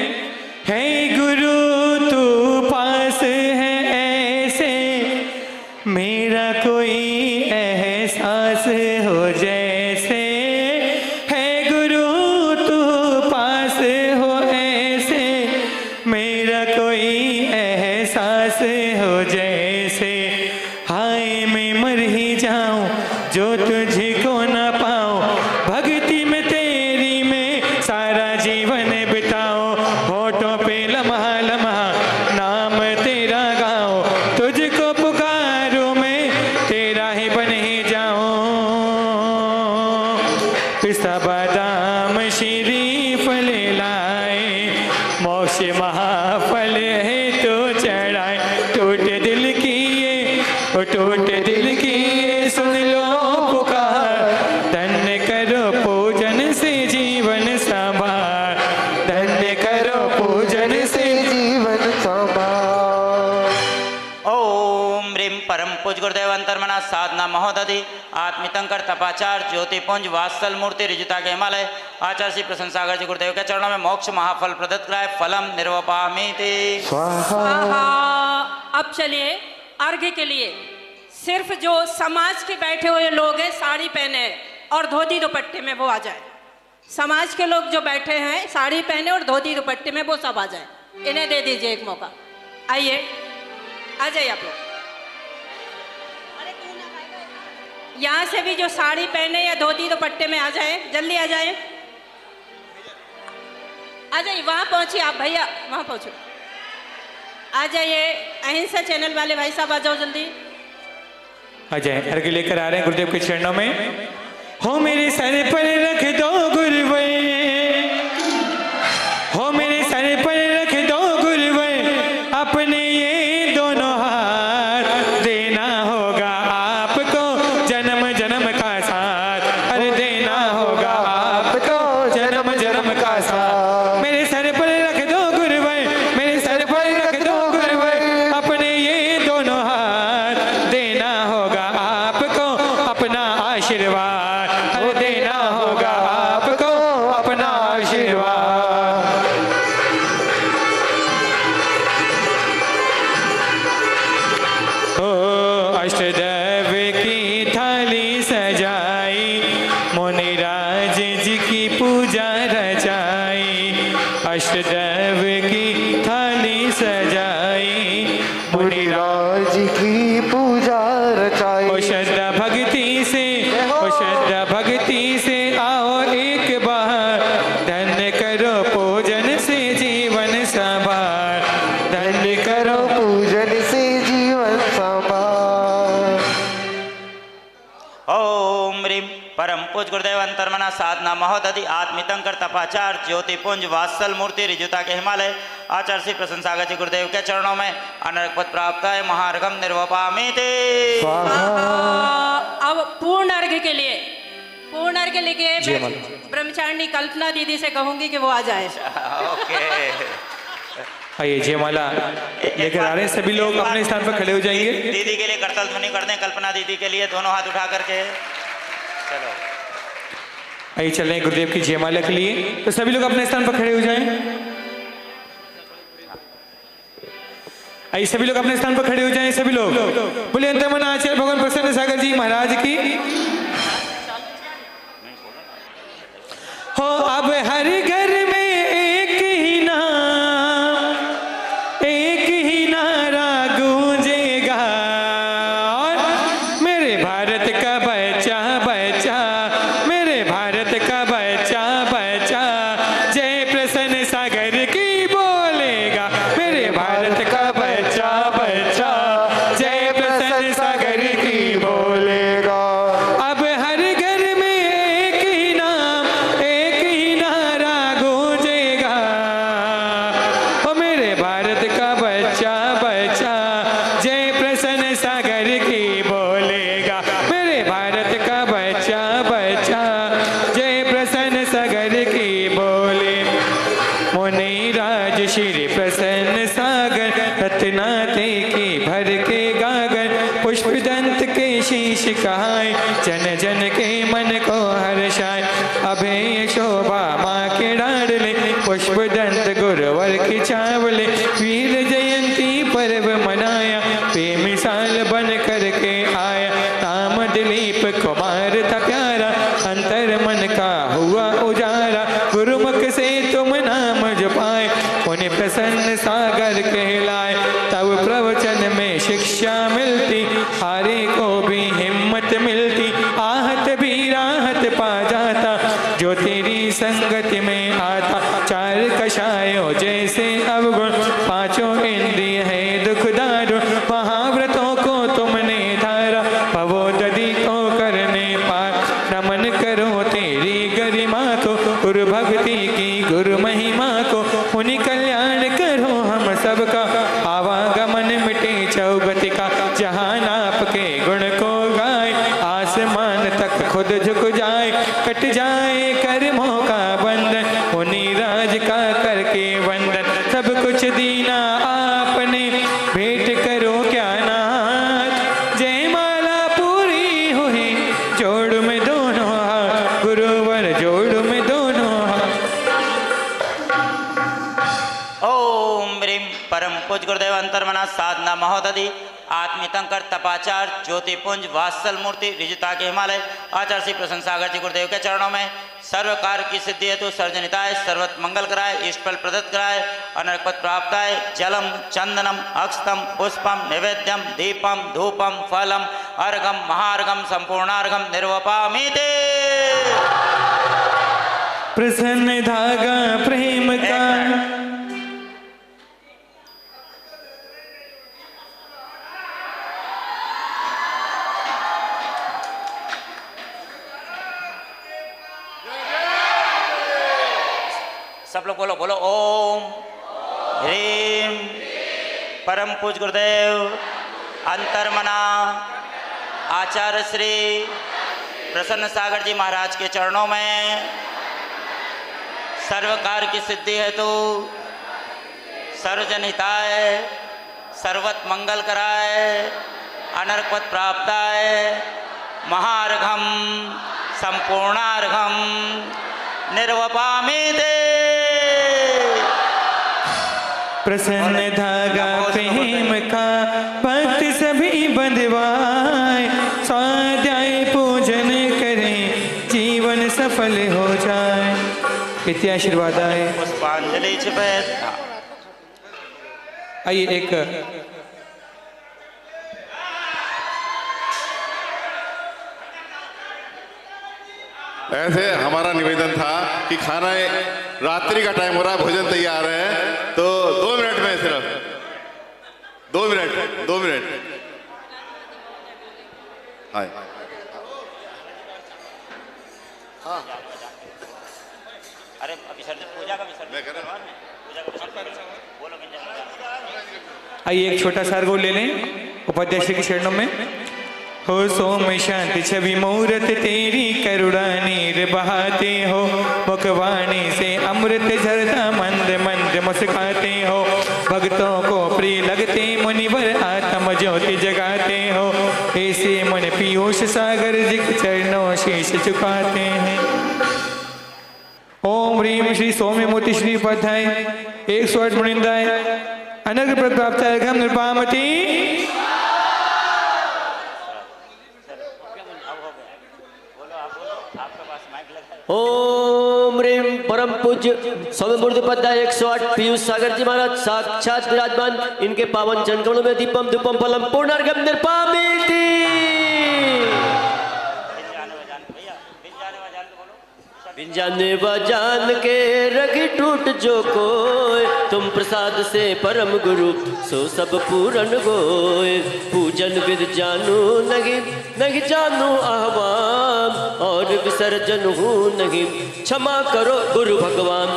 S4: हे गुरु तू पास है ऐसे, मेरा कोई एहसास हो जैसे, है गुरु तू पास हो ऐसे, मेरा कोई एहसास हो जैसे, हाय मैं मर ही जाऊं जो तुझको ना पाऊं, भक्ति में तेरी में सारा जीवन बिताऊं, होठों पे लम्हा लम्हा नाम तेरा गाऊं, तुझको पुकारूं मैं तेरा ही बन ही जाऊं, पिस्ता बादाम शरीफ ले लाए, मोक्ष महाफल है तो चढ़ाए, टूटे दिल की ये टूटे दिल की ये सुन लो पुकार, धन्य करो पूजन से जीवन संभार, धन्य करो पूजन से
S5: जीवन संभार।
S1: ओम ह्रीं परम पूज गुरुदेव अंतर्मना साधना महोदधि आत्मितंकर तपाचार ज्योतिपुंज वात्सल मूर्ति ऋजुता के हिमालय आचार्य श्री प्रसन्न सागर जी गुरुदेव के चरणों में मोक्ष महाफल प्रदत्त कराए, फलम निर्वपामीति
S3: स्वाहा। अब चलिए अर्घ्य के लिए सिर्फ जो समाज के बैठे हुए लोग हैं साड़ी पहने और धोती दुपट्टे में वो आ जाए, समाज के लोग जो बैठे हैं साड़ी पहने और धोती दुपट्टे में वो सब आ जाए, इन्हें दे दीजिए एक मौका। आइए आ जाइए आप लोग, यहाँ से भी जो साड़ी पहने या धोती दुपट्टे में आ जाए, जल्दी आ जाए, आ जाइए, वहाँ पहुँचिए आप भैया, वहाँ पहुँचो, आ जाइए, अहिंसा चैनल वाले भाई साहब आ जाओ जल्दी।
S4: आ जाए, अर्घ्य लेकर आ रहे हैं गुरुदेव के चरणों में, हो मेरे सर पर रख दो गुरुवे, हो मेरे सर पर रख दो गुरुवे, अपने ये दोनों हाथ, देना होगा आपको जन्म जन्म का साथ, अरे देना होगा आपको जन्म जन्म का साथ, मेरे सर पर रख दो गुरुवे, मेरे सर पर रख दो गुरुवे, अपने ये दोनों हाथ, देना होगा आपको अपना आशीर्वाद, अरे देना होगा आपको अपना आशीर्वाद। ओ अष्टदेव की थाली सजाई, मुनिराज जी की पूजा रचाई, अष्टदेव की थाली सजाई,
S5: मुनिराज की पूजा रचाई,
S4: ओ श्रद्धा भक्ति से, ओ श्रद्धा भक्ति से आओ एक बार, धन्य करो पूजन से जीवन संभार, धन्य करो
S5: पूजन से जीवन संभार।
S1: ओम ह्रीं परम पूज गुरुदेव अंतर्मना साधना महोदधि आत्मितंकर तपाचार ज्योतिपुंज वात्सल मूर्ति ऋजुता के हिमालय आचार्य श्री प्रसन्न सागर जी गुरुदेव के चरणों में अनर्घ पद प्राप्त है, महार्घम निर्वपामीति
S3: अब पूर्ण अर्घ्य के लिए, पूर्ण अर्घ्य लेके मैं ब्रह्मचारिणी कल्पना दीदी से कहूंगी कि वो आ जाए।
S1: ओके
S4: आइए जयमाला लेकर आ रहे हैं, सभी लोग अपने स्थान पर खड़े हो जाएंगे।
S1: दीदी के लिए करतल ध्वनि कर दें, कल्पना दीदी के लिए दोनों हाथ उठा करके चलो।
S4: आइए चल रहे हैं गुरुदेव की जयमाला के लिए, तो सभी लोग अपने स्थान पर खड़े हो जाएं। आइए सभी लोग अपने स्थान पर खड़े हो जाएं, सभी लोग बोले अंतर्मन आचार्य भगवान प्रसन्न सागर जी महाराज की हो। अब हर घर में एक ही नाम, एक ही नारा गूंजेगा, और मेरे भारत का बच्चा बच्चा, मेरे भारत का बच्चा बच्चा, जय प्रसन्न सागर की बोलेगा, मेरे भारत का बच्चा बच्चा, जय प्रसन्न सागर की बोलेगा। अब हर घर में एक ही नाम, एक ही नारा अभय शोभा माँ के डाडले पुष्प दंत गुरुवर की चावले वीर जयंती पर्व मनाया बेमिसाल बन करके आया राम दिलीप कुमार था प्यारा अंतर मन का हुआ उजारा गुरुमुख से तुम नाम जपाए उन्हें प्रसन्न सागर कहलाए तब प्रवचन में शिक्षा मिलती हारे को भी हिम्मत मिलती आहत भी राहत पा जाता जो तेरी संगति में आता चार कषायों जैसे अवगुण पांचों इंद्रिय है दुखदारू महाव्रतों को तुमने धारा भवोदधि को करने पार नमन करो तेरी गरिमा को गुरु भक्ति की गुरु महिमा को उन्हीं कल्याण करो हम सबका आवागमन मिटे चौगति का जहान आपके गुण को गाए आसमान तक खुद झुक जाए कट जाए कर्मों का बंधन उन्हीं राज का करके वंदन सब कुछ दीना आपने भेंट करो क्या नाथ जय माला पूरी हुई जोड़ में दोनों हाथ गुरुवर जोड़ में दोनों हाथ।
S1: ओम ह्रीं परम पूज गुरुदेव अंतर्मना साधना महोदधि आत्मितंकर तपाचार ज्योतिपुंज वात्सल मूर्ति रिजिता के हिमालय आचार्य श्री प्रसन्न सागर जी गुरुदेव के चरणों में सर्व कार्य की सिद्धि हेतु सर्वजनिताय सर्वत मंगल कराए इष्टफल प्रदत्त कराए अनर्कपद प्राप्ताय जलम चंदनम अक्षतम पुष्पम निवेद्यम दीपम धूपम फलम अर्घम महार्घम संपूर्णार्घम निर्वपामि ते।
S4: प्रसन्न धागा प्रेम का
S1: सब लोग बोलो बोलो ओम ह्रीं परम पूज गुरुदेव अंतर्मना आचार्य श्री प्रसन्न सागर जी महाराज के चरणों में सर्व कार्य की सिद्धि हेतु सर्वजन हिताय सर्वत मंगल कराए अनर्कपद प्राप्ताय महार्घम संपूर्णार्घम निर्वपामि ते।
S4: प्रसन्न धागा प्रेम का भक्त सभी बंधवाए स्वाध्याय पूजन करें जीवन सफल हो जाए इति आशीर्वाद आए
S1: पुष्पांजलि छिपैत।
S4: आइए एक
S6: ऐसे हमारा निवेदन था कि खाना रात्रि का टाइम हो रहा है भोजन तैयार है तो 2 मिनट में सिर्फ 2 मिनट हाय
S1: अरे विसर्जन पूजा का विसर्जन बोलो।
S4: आइए एक छोटा सा अर्घ्य ले लें उपाध्याय श्री के चरणों में। हो सोम शांति छवि मूरत तेरी करुणा नीर बहाते हो मुखवाणी से अमृत झरता मंद मंद मुस्काते हो भक्तों को प्रिय लगते मुनिवर आत्म ज्योति जगाते हो ऐसे मन पीयूष सागर जी के चरणों शीश झुकाते हैं। ओम ह्रीं श्री सौम्यमूर्ति श्री उपाध्याय 108 मुनिंदाय अनर्घ प्राप्त अर्घ्यम निर्पामति।
S7: ओम ह्रीं परम पूज्य सौम्यमूर्ति उपाध्याय 108 पीयूष सागर जी महाराज साक्षात विराजमान इनके पावन चरणों में दीपम धूपम फलम पूर्णार्घ्यम निर्पामि। बिन जाने बजान के रगी टूट जो कोय तुम प्रसाद से परम गुरु सो सब पूरन गोय पूजन विद जानू नहीं नहीं जानू आह्वान और विसर्जन हूँ नहीं क्षमा करो गुरु भगवान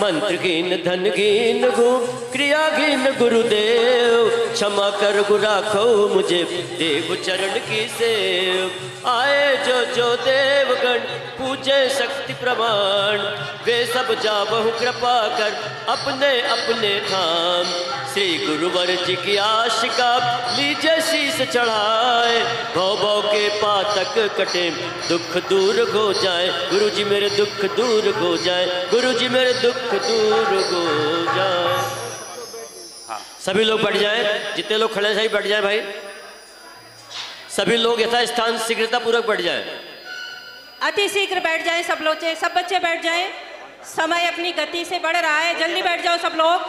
S7: मंत्र गिन धन गिन गु क्रिया गिन गुरुदेव क्षमा कर गुराखो मुझे देव चरण की सेव आए जो देवगण पूजे शक्ति प्रमाण वे सब जा बहु कृपा कर अपने अपने धाम श्री गुरुवर जी की आशिका लीजिए शीस चढ़ाए, भव भव के पातक कटे दुख दूर हो जाए, गुरु जी मेरे दुख दूर हो जाए, गुरु जी मेरे दुख दूर हो जाए। सभी लोग बैठ जाएं, जितने लोग खड़े हैं सही बैठ जाएं भाई, सभी लोग यथा स्थान शीघ्रता पूर्वक बैठ जाएं।
S3: अति शीघ्र बैठ जाएं सब लोग, सब बच्चे बैठ जाएं, समय अपनी गति से बढ़ रहा है, जल्दी बैठ जाओ सब लोग।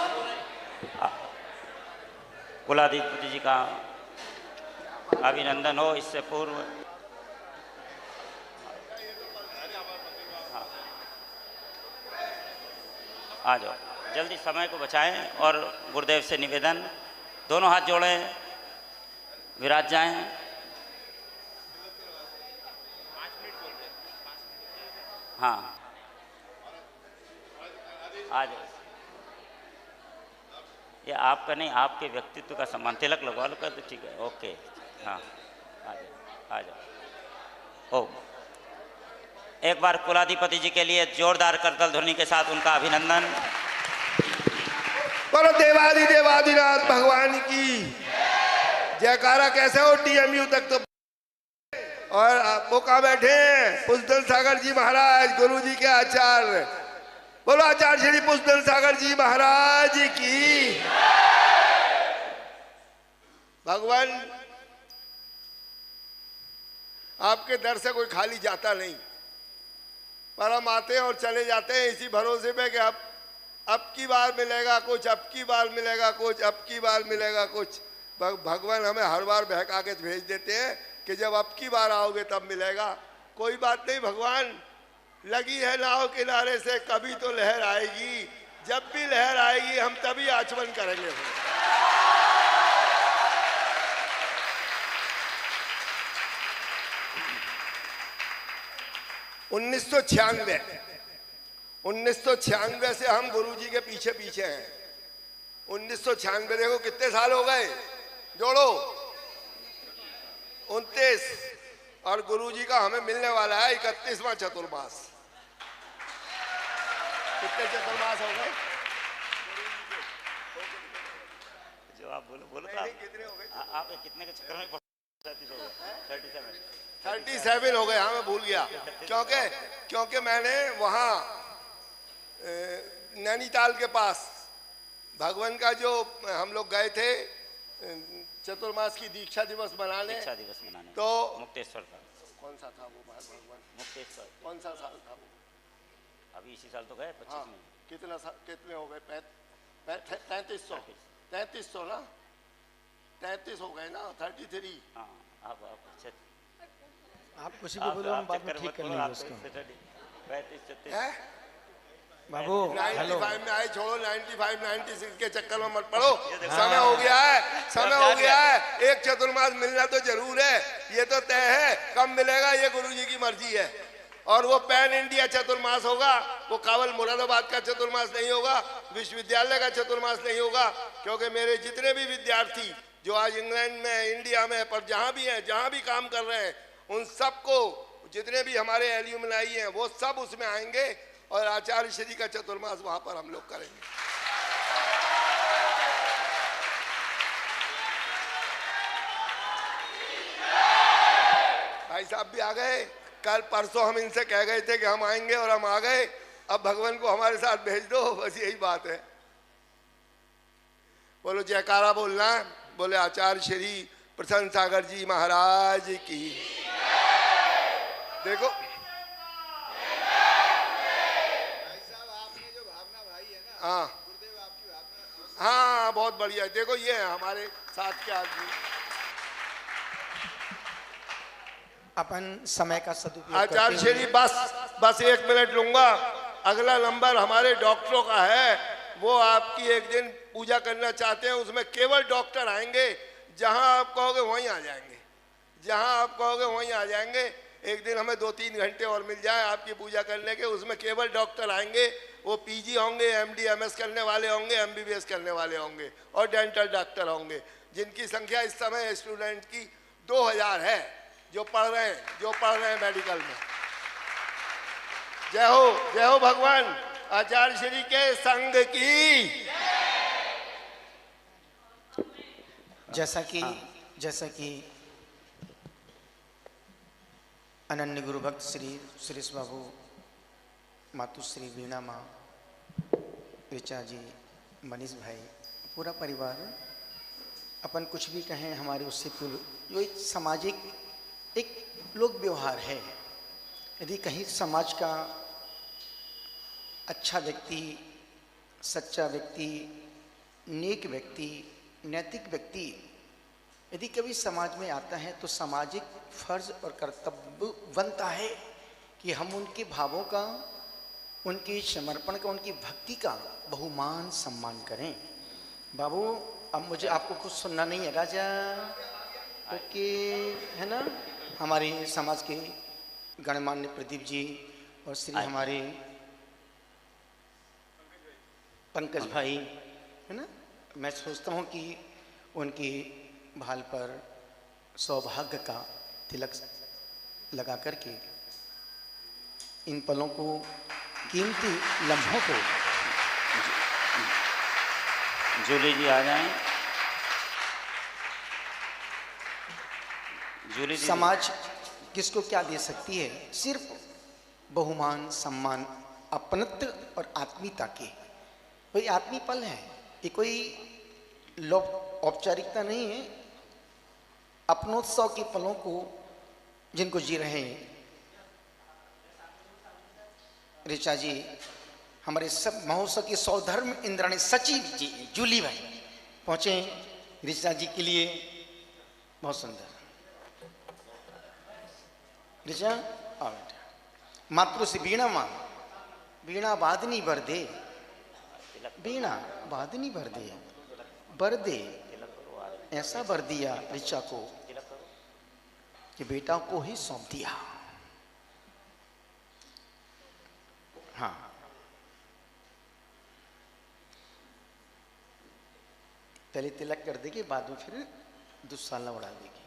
S1: कुलाधिपति जी का अभिनंदन हो इससे पूर्व। हाँ। आ जाओ, जल्दी समय को बचाएं और गुरुदेव से निवेदन, दोनों हाथ जोड़ें, विराज जाएं। हाँ, आ जाओ। ये आपका नहीं, आपके व्यक्तित्व का सम्मान, तिलक लगवा लो कर तो ठीक है, ओके। हाँ, आ जाओ, आ जाओ। ओ, एक बार कुलाधिपति जी के लिए जोरदार करतल ध्वनि के साथ उनका अभिनंदन।
S8: बोलो देवादि देवादिनाथ भगवान की जयकारा। कैसे हो टीएमयू तक तो, और वो कहाँ बैठे हैं? पुष्पदल सागर जी महाराज, गुरु जी के आचार्य। बोलो आचार्य श्री पुष्पदल सागर जी महाराज की। भगवान आपके दर से कोई खाली जाता नहीं, पर हम आते हैं और चले जाते हैं इसी भरोसे पे कि अब की बार मिलेगा कुछ, अब की बार मिलेगा कुछ, अब की बार मिलेगा कुछ। भगवान हमें हर बार बहका के भेज देते हैं कि जब अब की बार आओगे तब मिलेगा। कोई बात नहीं, भगवान लगी है नाव किनारे से, कभी तो लहर आएगी, जब भी लहर आएगी हम तभी आचमन करेंगे। 1996 से हम गुरु जी के पीछे पीछे हैं। 1996 देखो कितने साल हो गए, जोड़ो 29, और गुरु जी का हमें मिलने वाला है 31वां चतुर्मास। कितने चतुर्मास हो गए?
S1: जो आप बोलो बोलो तो
S8: कितने हो गए?
S1: आप कितने के चक्कर में
S8: 37 हो गए। हाँ मैं भूल गया, क्योंकि मैंने वहाँ नैनीताल के पास भगवान का जो हम लोग गए थे चतुर्मास की दीक्षा दिवस मनाने, तो
S1: मुक्तेश्वर था।
S8: कौन सा था वो भगवान?
S1: मुक्तेश्वर।
S8: कौन सा साल था वो?
S1: अभी इसी साल तो गए 25 में।
S8: कितने हो गए? 3300 ना, 33 हो गए ना, 33।
S1: हाँ, आप
S2: कुछ भी बोलो, हम बाद में ठीक कर लेंगे उसको।
S1: 35-36
S2: बाबू
S8: 95 में आए, छोड़ो 95 96 के चक्कर में मत पड़ो। समय हो गया है, समय हो गया है। एक चतुर्मास मिलना तो जरूर है, ये तो तय है। कब मिलेगा ये गुरु जी की मर्जी है। और वो पैन इंडिया चतुर्मास होगा, वो केवल मुरादाबाद का चतुर्मास नहीं होगा, विश्वविद्यालय का चतुर्मास नहीं होगा। क्योंकि मेरे जितने भी विद्यार्थी जो आज इंग्लैंड में, इंडिया में, पर जहाँ भी हैं, जहाँ भी काम कर रहे हैं, उन सबको, जितने भी हमारे एल्यूमनाई हैं, वो सब उसमें आएंगे और आचार्य श्री का चतुर्मास वहां पर हम लोग करेंगे। भाई साहब भी आ गए, कल परसों हम इनसे कह गए थे कि हम आएंगे और हम आ गए। अब भगवान को हमारे साथ भेज दो, बस यही बात है। बोलो जयकारा बोलना है। बोले आचार्य श्री प्रसन्न सागर जी महाराज की। देखो हाँ हाँ बहुत बढ़िया। देखो ये है हमारे साथ के आदमी।
S2: अपन समय का सदुपयोग
S8: आचार्य श्री बस 1 मिनट लूंगा। अगला नंबर हमारे डॉक्टरों का है, वो आपकी एक दिन पूजा करना चाहते हैं। उसमें केवल डॉक्टर आएंगे, जहां आप कहोगे वहीं आ जाएंगे, जहां आप कहोगे वहीं आ जाएंगे। एक दिन हमें 2-3 घंटे और मिल जाए आपकी पूजा करने के, उसमें केवल डॉक्टर आएंगे। वो पीजी होंगे, एमडी एमएस करने वाले होंगे, एमबीबीएस करने वाले होंगे और डेंटल डॉक्टर होंगे, जिनकी संख्या इस समय स्टूडेंट की 2000 है जो पढ़ रहे हैं मेडिकल में। जय हो भगवान आचार्य श्री के संघ की।
S9: जैसा कि अनन्य गुरु भक्त श्री सुरेश बाबू, मातुश्री वीणा माँ, ऋचा जी, मनीष भाई, पूरा परिवार, अपन कुछ भी कहें हमारे उससे पूर्व जो एक सामाजिक एक लोक व्यवहार है। यदि कहीं समाज का अच्छा व्यक्ति, सच्चा व्यक्ति, नेक व्यक्ति, नैतिक व्यक्ति यदि कभी समाज में आता है तो सामाजिक फर्ज और कर्तव्य बनता है कि हम उनके भावों का, उनके समर्पण का, उनकी भक्ति का बहुमान सम्मान करें। बाबू अब मुझे आपको कुछ सुनना नहीं है राजा, ओके है ना। हमारे समाज के गणमान्य प्रदीप जी और श्री हमारे पंकज भाई है ना, मैं सोचता हूँ कि उनकी भाल पर सौभाग्य का तिलक लगा करके इन पलों को, कीमती लम्हों को,
S1: जूली जी आ जाएं। जूली जी,
S9: समाज किसको क्या दे सकती है? सिर्फ बहुमान, सम्मान, अपनत्व और आत्मीयता के कोई आत्मी पल है। ये कोई औपचारिकता नहीं है। अपनोत्सव के पलों को जिनको जी रहे हैं ऋचा जी, हमारे सब महोत्सव के सौधर्म इंद्राणी सचिव जी जूली भाई पहुंचे ऋचा जी के लिए। बहुत सुंदर ऋचा, आओ बेटा। मातृ से वीणा माँ, वीणा वादनी भर दे, वीणा वादनी भर दे, बर दे, ऐसा बर दिया ऋचा को कि बेटा को ही सौंप दिया। हाँ, पहले तिलक कर देगी, बाद में फिर दुस्साला उड़ा देगी।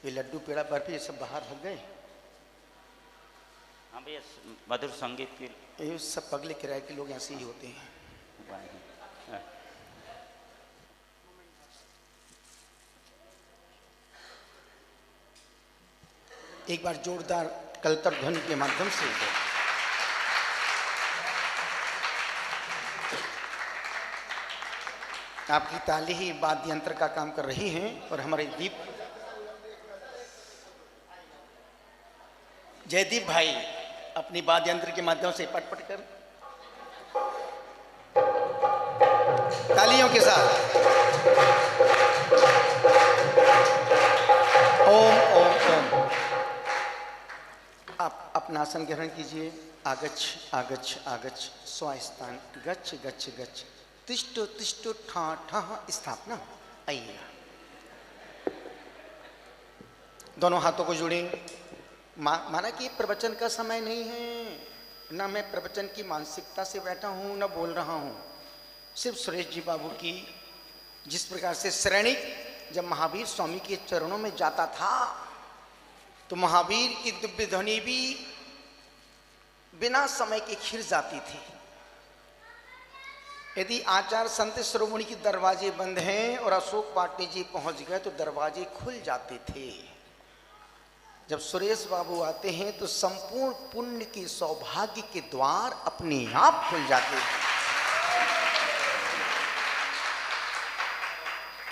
S9: ये लड्डू पेड़ा बर्फी ये सब बाहर हो गए।
S1: हाँ भैया, मधुर संगीत की
S9: ये सब पगले किराए के लोग ऐसे ही होते हैं। एक बार जोरदार कलतर ध्वनि के माध्यम से आपकी ताली ही वाद्य यंत्र का काम कर रही हैं और हमारे दीप जयदीप भाई अपनी वाद्य यंत्र के माध्यम से पटपट कर तालियों के साथ ओम ओम ओम। आप अपना आसन ग्रहण कीजिए। आगच्छ आगच्छ आगच्छ, स्वास्थान गच्छ गच्छ गच्छ, तिष्ठो तिष्ठो ठा ठा स्थापना। आइए, दोनों हाथों को जोड़ें। माना कि प्रवचन का समय नहीं है, ना मैं प्रवचन की मानसिकता से बैठा हूँ, ना बोल रहा हूँ। सिर्फ सुरेश जी बाबू की जिस प्रकार से श्रेणी जब महावीर स्वामी के चरणों में जाता था तो महावीर की दिव्य ध्वनि भी बिना समय के खिर जाती थी। यदि आचार संत शिरोमणि के दरवाजे बंद हैं और अशोक पाटनी जी पहुंच गए तो दरवाजे खुल जाते थे। जब सुरेश बाबू आते हैं तो संपूर्ण पुण्य के सौभाग्य के द्वार अपने आप खुल जाते हैं।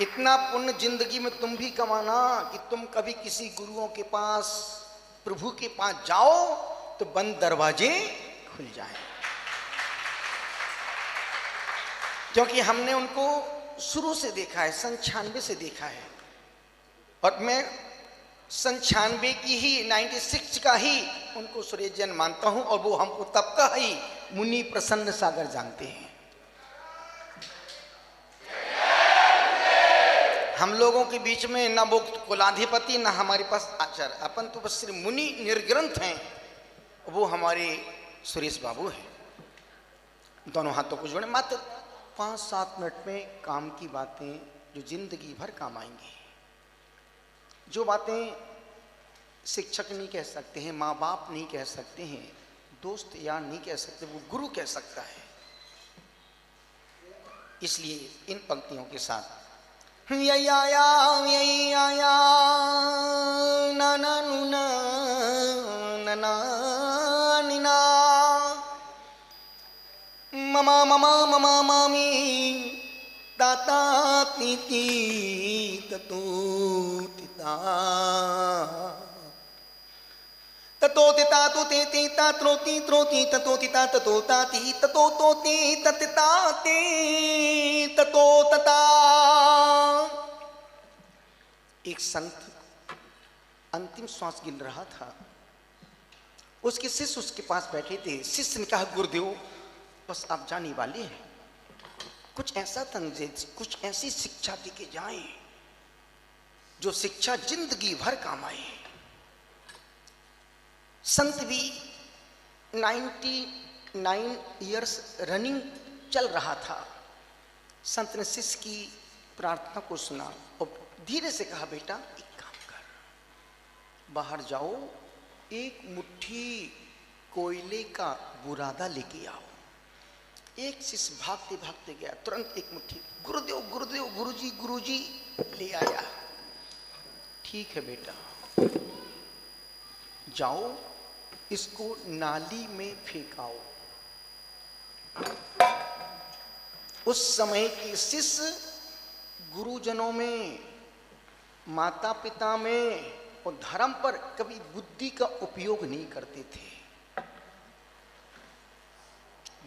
S9: इतना पुण्य जिंदगी में तुम भी कमाना कि तुम कभी किसी गुरुओं के पास, प्रभु के पास जाओ तो बंद दरवाजे खुल जाएं। क्योंकि हमने उनको शुरू से देखा है, 96 से देखा है, और मैं 96 की ही 96 का ही उनको सुरेश जैन मानता हूं, और वो हमको तब का ही मुनि प्रसन्न सागर जानते हैं। हम लोगों के बीच में ना वो कुलाधिपति ना हमारे पास आचार्य, अपन तो बस सिर्फ मुनि निर्ग्रंथ हैं, वो हमारे सुरेश बाबू हैं। दोनों हाथों को जोड़े। मात्र 5-7 मिनट में काम की बातें जो जिंदगी भर काम आएंगी, जो बातें शिक्षक नहीं कह सकते हैं, माँ बाप नहीं कह सकते हैं, दोस्त यार नहीं कह सकते, वो गुरु कह सकता है। इसलिए इन पंक्तियों के साथ यही आया ना ना ना ना ना निना ममा ममा ममा मामी ताता तीती ततू तिता ततो तिता तो ते ते ता त्रोती त्रोती ततो तिता ततो ताती ततो तो ते ततिता ते ततो तता। एक संत अंतिम श्वास गिन रहा था, उसके शिष्य उसके पास बैठे थे। शिष्य ने कहा गुरुदेव बस आप जाने वाले हैं, कुछ ऐसा तंजे, कुछ ऐसी शिक्षा दे के जाएं जो शिक्षा जिंदगी भर काम आए। संत भी 99 इयर्स रनिंग चल रहा था। संत ने शिष्य की प्रार्थना को सुना और धीरे से कहा बेटा एक काम कर, बाहर जाओ, एक मुट्ठी कोयले का बुरादा लेके आओ। एक शिष्य भागते भागते गया, तुरंत एक मुट्ठी गुरुदेव गुरुदेव गुरुजी गुरुजी ले आया। ठीक है बेटा, जाओ इसको नाली में फेंकाओ। उस समय के शिष्य गुरुजनों में, माता पिता में और धर्म पर कभी बुद्धि का उपयोग नहीं करते थे।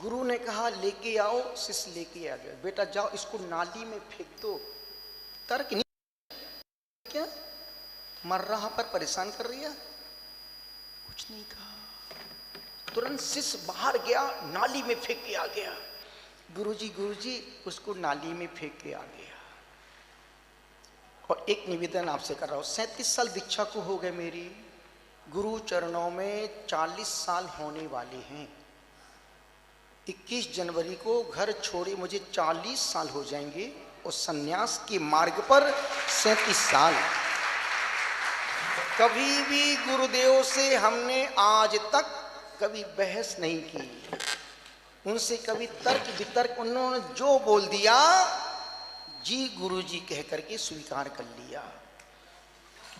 S9: गुरु ने कहा लेके आओ, शिष्य लेके आ गया। बेटा जाओ इसको नाली में फेंक दो। तर्क नहीं, क्या मर रहा पर परेशान कर रही है, कुछ नहीं कहा। तुरंत शिष्य बाहर गया, नाली में फेंक के आ गया। गुरुजी उसको नाली में फेंक के आ गया। और एक निवेदन आपसे कर रहा हूं, 37 साल दीक्षा को हो गए मेरी, गुरु चरणों में 40 साल होने वाले हैं। 21 जनवरी को घर छोड़े मुझे 40 साल हो जाएंगे और सन्यास के मार्ग पर 37 साल। कभी भी गुरुदेव से हमने आज तक कभी बहस नहीं की, उनसे कभी तर्क वितर्क, उन्होंने जो बोल दिया जी गुरुजी कह करके स्वीकार कर लिया।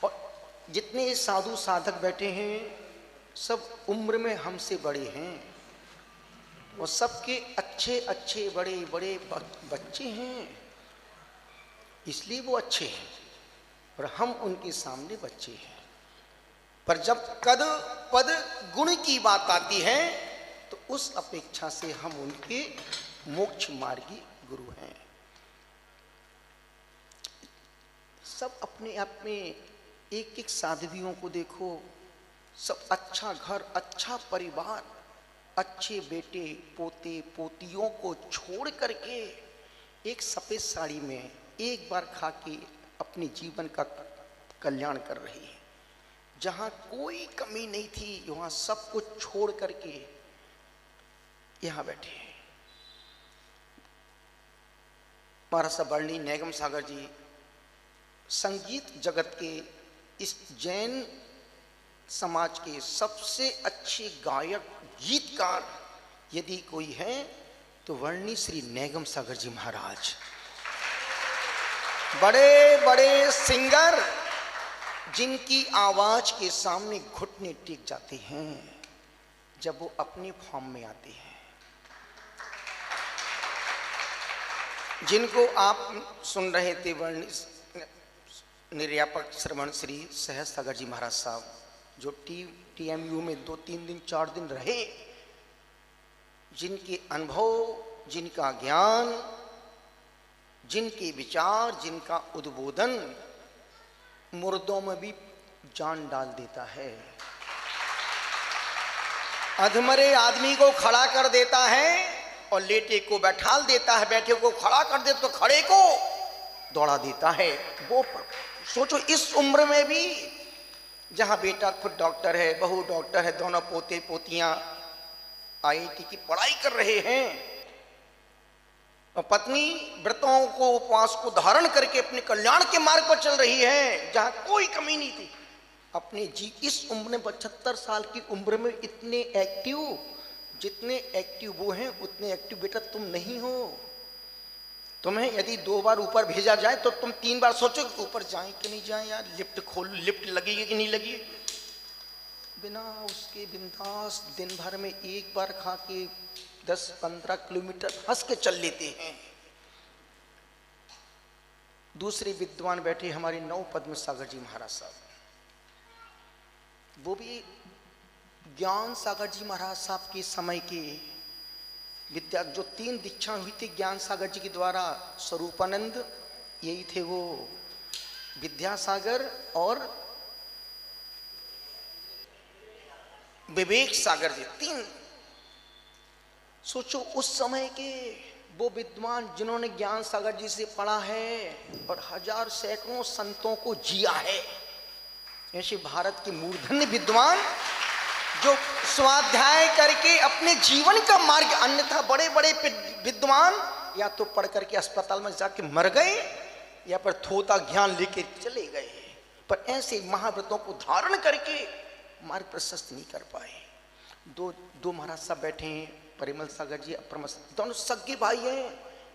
S9: और जितने साधु साधक बैठे हैं सब उम्र में हमसे बड़े हैं और सबके अच्छे अच्छे बड़े बड़े बच्चे हैं, इसलिए वो अच्छे हैं और हम उनके सामने बच्चे हैं। पर जब कद पद गुण की बात आती है तो उस अपेक्षा से हम उनके मोक्ष मार्गी गुरु हैं। सब अपने आप में एक एक साध्वियों को देखो, सब अच्छा घर, अच्छा परिवार, अच्छे बेटे पोते पोतियों को छोड़ करके एक सफेद साड़ी में एक बार खा के अपने जीवन का कल्याण कर रही है। जहाँ कोई कमी नहीं थी वहाँ सब कुछ छोड़ करके यहाँ बैठे हैं। महाराज साहब बरनी नेगम सागर जी संगीत जगत के इस जैन समाज के सबसे अच्छे गायक गीतकार यदि कोई है तो वर्णी श्री नेगम सागर जी महाराज। बड़े बड़े सिंगर जिनकी आवाज के सामने घुटने टेक जाते हैं जब वो अपने फॉर्म में आते हैं, जिनको आप सुन रहे थे वर्णी निर्यापक श्रवण श्री सहज सागर जी महाराज साहब, जो TMU में 2-3 दिन 4 दिन रहे, जिनके अनुभव, जिनका ज्ञान, जिनके विचार, जिनका उद्बोधन मुर्दों में भी जान डाल देता है, अधमरे आदमी को खड़ा कर देता है और लेटे को बैठाल देता है, बैठे को खड़ा कर दे तो खड़े को दौड़ा देता है। वो सोचो इस उम्र में भी, जहां बेटा खुद डॉक्टर है, बहू डॉक्टर है, दोनों पोते पोतियां IIT की पढ़ाई कर रहे हैं और पत्नी व्रतों को उपवास को धारण करके अपने कल्याण के मार्ग पर चल रही है, जहां कोई कमी नहीं थी। अपने इस उम्र में 75 साल की उम्र में इतने एक्टिव, जितने एक्टिव वो हैं उतने एक्टिव बेटा तुम नहीं हो। तुम्हें यदि 2 बार ऊपर भेजा जाए तो तुम 3 बार सोचो ऊपर जाए कि नहीं जाए, यार लिफ्ट खोल, लिफ्ट लगेगी कि नहीं लगेगी। बिना उसके बिंदास दिन भर में 1 बार खा के 10-15 किलोमीटर हंस के चल लेते हैं। दूसरे विद्वान बैठे हमारे नव पद्म सागर जी महाराज साहब, वो भी ज्ञान सागर जी महाराज साहब के समय के विद्या, जो 3 दीक्षा हुई थी ज्ञान सागर जी के द्वारा, स्वरूपानंद यही थे वो, विद्यासागर और विवेक सागर जी, 3। सोचो उस समय के वो विद्वान जिन्होंने ज्ञान सागर जी से पढ़ा है और हजार सैकड़ों संतों को जिया है, ऐसे भारत के मूर्धन्य विद्वान जो स्वाध्याय करके अपने जीवन का मार्ग, अन्यथा बड़े बड़े विद्वान या तो पढ़ करके अस्पताल में जाके मर गए या पर थोथा ज्ञान लेके चले गए, पर ऐसे महाव्रतों को धारण करके मार्ग प्रशस्त नहीं कर पाए। दो महाराज साहब बैठे हैं, परिमल सागर जी, अप्रमस, दोनों सगे भाई हैं,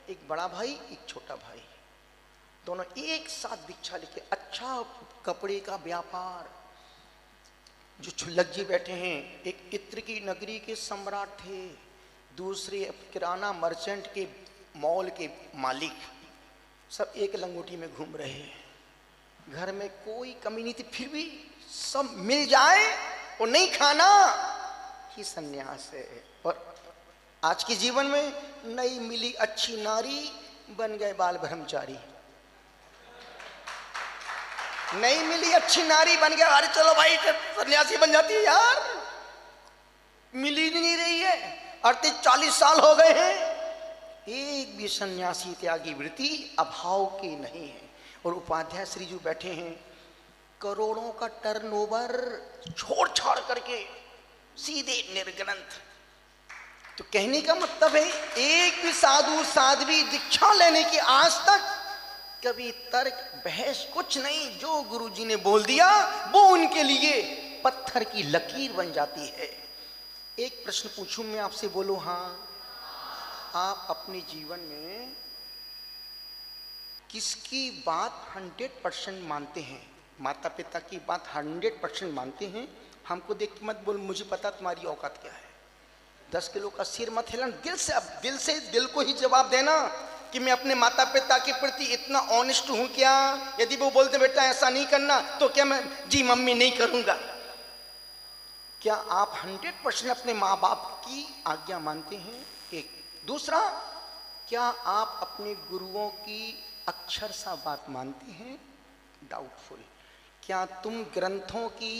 S9: एक बड़ा भाई एक छोटा भाई, दोनों एक साथ दीक्षा लेके, अच्छा कपड़े का व्यापार। जो छुल्लक जी बैठे हैं, एक इत्र की नगरी के सम्राट थे, दूसरे किराना मर्चेंट के मॉल के मालिक, सब एक लंगोटी में घूम रहे हैं। घर में कोई कमी नहीं थी, फिर भी सब मिल जाए और नहीं खाना ही संन्यास है। और आज के जीवन में नई मिली अच्छी नारी बन गए बाल ब्रह्मचारी, नहीं मिली अच्छी नारी बन गया, अरे चलो भाई सन्यासी बन जाती है यार, मिली नहीं रही है, 38-40 साल हो गए हैं, एक भी सन्यासी त्यागी वृत्ति अभाव के नहीं है। और उपाध्याय श्री जी बैठे हैं, करोड़ों का टर्नओवर छोड़ छाड़ करके सीधे निर्ग्रंथ। तो कहने का मतलब है एक भी साधु साध्वी दीक्षा लेने की आज तक कभी तर्क बहस कुछ नहीं, जो गुरुजी ने बोल दिया वो उनके लिए पत्थर की लकीर बन जाती है। एक प्रश्न पूछूं मैं आपसे, बोलो हाँ, आप अपने जीवन में किसकी बात 100% मानते हैं? माता पिता की बात 100% मानते हैं? हमको देख के मत बोल, मुझे पता तुम्हारी औकात क्या है, 10 किलो का सिर मत हिलाना, दिल से दिल को ही जवाब देना कि मैं अपने माता पिता के प्रति इतना ऑनेस्ट हूं क्या? यदि वो बोलते बेटा ऐसा नहीं करना, तो क्या मैं जी मम्मी नहीं करूंगा? क्या आप 100% अपने माँ बाप की आज्ञा मानते हैं? एक। दूसरा, क्या आप अपने गुरुओं की अक्षर सा बात मानते हैं? डाउटफुल। क्या तुम ग्रंथों की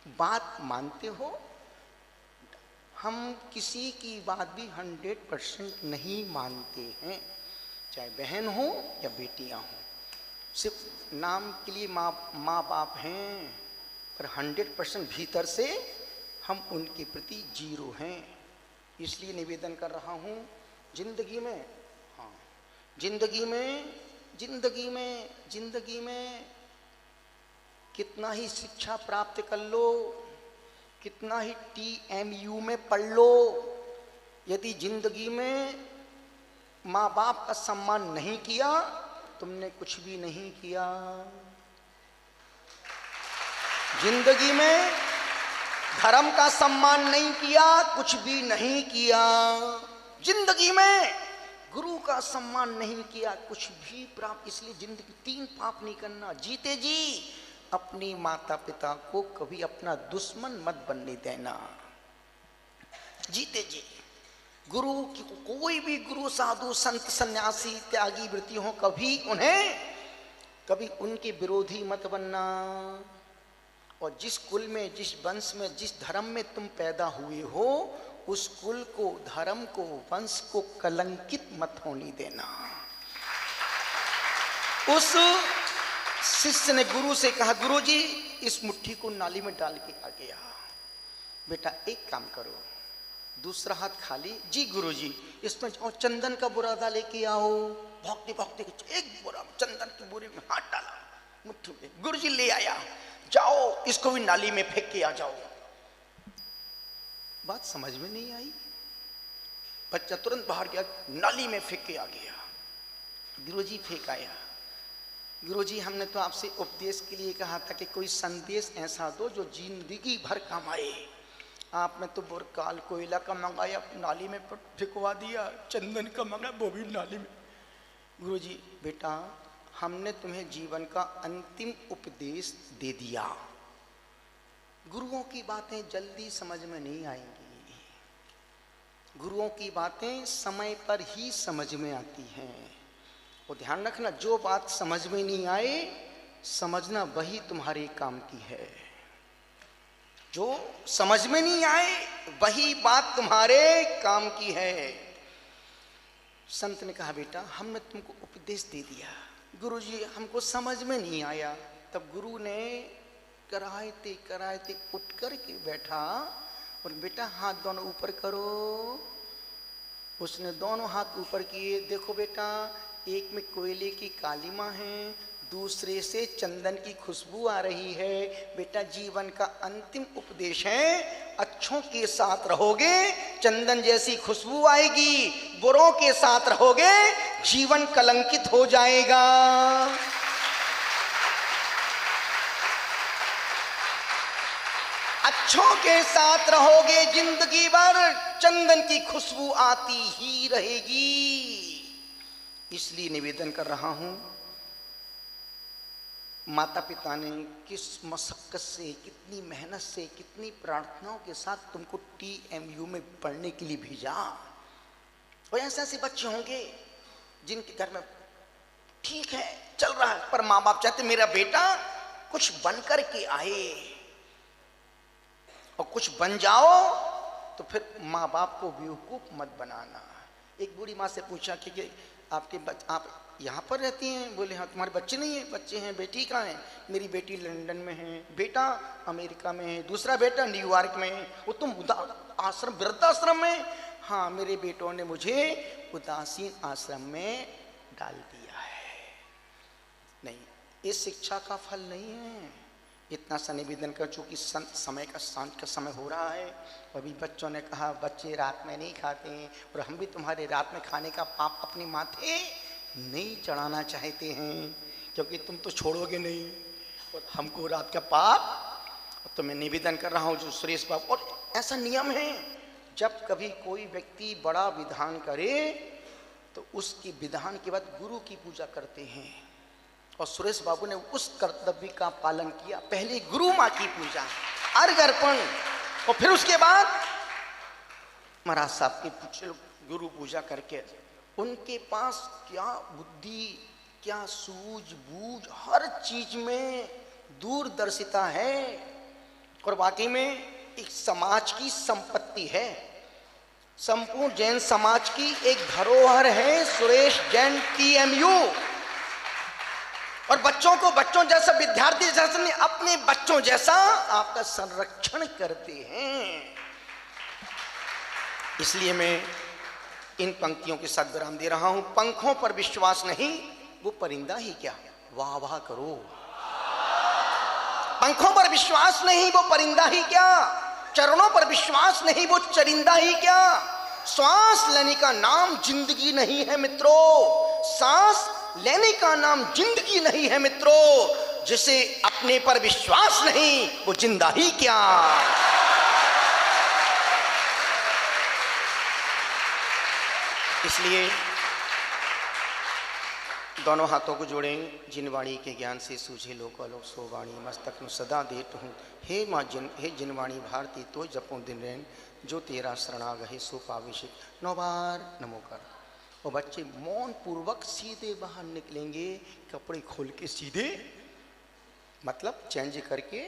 S9: बात मानते हो? हम किसी की बात भी 100% नहीं मानते हैं, चाहे बहन हो या बेटियां हो, सिर्फ नाम के लिए माँ बाप हैं, पर 100% भीतर से हम उनके प्रति 0 हैं। इसलिए निवेदन कर रहा हूँ, जिंदगी में, हाँ, जिंदगी में कितना ही शिक्षा प्राप्त कर लो, कितना ही TMU में पढ़ लो, यदि जिंदगी में माँ बाप का सम्मान नहीं किया, तुमने कुछ भी नहीं किया। जिंदगी में धर्म का सम्मान नहीं किया, कुछ भी नहीं किया। जिंदगी में गुरु का सम्मान नहीं किया, कुछ भी प्राप्त। इसलिए जिंदगी 3 पाप नहीं करना। जीते जी अपनी माता पिता को कभी अपना दुश्मन मत बनने देना। जीते जी गुरु की, कोई भी गुरु साधु संत सन्यासी त्यागी वृत्ति हो, कभी उनके विरोधी मत बनना। और जिस कुल में, जिस वंश में, जिस धर्म में तुम पैदा हुए हो, उस कुल को, धर्म को, वंश को कलंकित मत होने देना। उस शिष्य ने गुरु से कहा, गुरु जी इस मुट्ठी को नाली में डाल के आ गया, बेटा एक काम करो, दूसरा हाथ खाली, जी गुरु जी इसमें चंदन का बुरादा लेके आओ। भौंकते भौंकते एक बुरा चंदन के बुरे में हाथ डाला मुट्ठी में, गुरु जी ले आया, जाओ इसको भी नाली में फेंक के आ जाओ। बात समझ में नहीं आई। बच्चा तुरंत बाहर गया, नाली में फेंक के आ गया। गुरुजी फेंक आया। गुरुजी हमने तो आपसे उपदेश के लिए कहा था कि कोई संदेश ऐसा दो जो जिंदगी भर काम आए। आपने तो बुरकाल कोयला का मंगाया, नाली में फेंकवा दिया, चंदन का मंगाया, वो भी नाली में। गुरुजी बेटा हमने तुम्हें जीवन का अंतिम उपदेश दे दिया। गुरुओं की बातें जल्दी समझ में नहीं आएंगी, गुरुओं की बातें समय पर ही समझ में आती हैं। और ध्यान रखना, जो बात समझ में नहीं आए समझना वही तुम्हारे काम की है। जो समझ में नहीं आए वही बात तुम्हारे काम की है। संत ने कहा बेटा हमने तुमको उपदेश दे दिया, गुरुजी हमको समझ में नहीं आया। तब गुरु ने कराते कराते उठ कर के बैठा और बेटा हाथ दोनों ऊपर करो। उसने दोनों हाथ ऊपर किए। देखो बेटा, एक में कोयले की कालिमा है, दूसरे से चंदन की खुशबू आ रही है। बेटा जीवन का अंतिम उपदेश है, अच्छों के साथ रहोगे चंदन जैसी खुशबू आएगी, बुरों के साथ रहोगे जीवन कलंकित हो जाएगा। अच्छों के साथ रहोगे जिंदगी भर चंदन की खुशबू आती ही रहेगी। इसलिए निवेदन कर रहा हूं, माता पिता ने किस मशक्कत से, कितनी मेहनत से, कितनी प्रार्थनाओं के साथ तुमको TMU में पढ़ने के लिए भेजा। और ऐसे ऐसे बच्चे होंगे जिनके घर में ठीक है चल रहा है, पर माँ बाप चाहते मेरा बेटा कुछ बन कर के आए, और कुछ बन जाओ तो फिर माँ बाप को बेवकूफ मत बनाना। एक बूढ़ी माँ से पूछा कि आप यहाँ पर रहती हैं? बोले हाँ। तुम्हारे बच्चे नहीं हैं? बच्चे हैं। बेटी कहाँ है? मेरी बेटी लंदन में है, बेटा अमेरिका में है, दूसरा बेटा न्यूयॉर्क में है। वो तुम आश्रम, वृद्धाश्रम में? हाँ, मेरे बेटों ने मुझे उदासीन आश्रम में डाल दिया है। नहीं, इस शिक्षा का फल नहीं है। इतना सा निवेदन कर, चूंकि समय का सांझ का समय हो रहा है। अभी बच्चों ने कहा बच्चे रात में नहीं खाते हैं, और हम भी तुम्हारे रात में खाने का पाप अपने माथे नहीं चढ़ाना चाहते हैं, क्योंकि तुम तो छोड़ोगे नहीं और हमको रात का पाप। तो मैं निवेदन कर रहा हूँ जो सुरेश बाबू, और ऐसा नियम है जब कभी कोई व्यक्ति बड़ा विधान करे तो उसके विधान के बाद गुरु की पूजा करते हैं, और सुरेश बाबू ने उस कर्तव्य का पालन किया। पहले गुरु माँ की पूजा, अर्घ अर्पण, और फिर उसके बाद महाराज साहब की गुरु पूजा करके उनके पास क्या बुद्धि, क्या सूझबूझ, हर चीज में दूरदर्शिता है। और वाकई में एक समाज की संपत्ति है, संपूर्ण जैन समाज की एक धरोहर है सुरेश जैन TMU। और बच्चों को बच्चों जैसा, विद्यार्थी जैसा नहीं, अपने बच्चों जैसा आपका संरक्षण करते हैं। इसलिए मैं इन पंक्तियों के साथ विराम दे रहा हूं। पंखों पर विश्वास नहीं, वो परिंदा ही क्या, वाह वाह करो। पंखों पर विश्वास नहीं, वो परिंदा ही क्या, चरणों पर विश्वास नहीं, वो चरिंदा ही क्या। श्वास लेने का नाम जिंदगी नहीं है मित्रों, सांस लेने का नाम जिंदगी नहीं है मित्रों। जिसे अपने पर विश्वास नहीं वो जिंदा ही क्या। इसलिए दोनों हाथों को जोड़ें। जिन वाणी के ज्ञान से सूझे लोक आलोक सो वाणी, मस्तक में सदा देत हूँ। हे माँ हे जिन वाणी भारती तो जपो दिन रैन, जो तेरा शरणागहे सो पाविशिक। 9 बार नमो कर। और बच्चे मौन पूर्वक सीधे बाहर निकलेंगे, कपड़े खोल के सीधे, मतलब चेंज करके।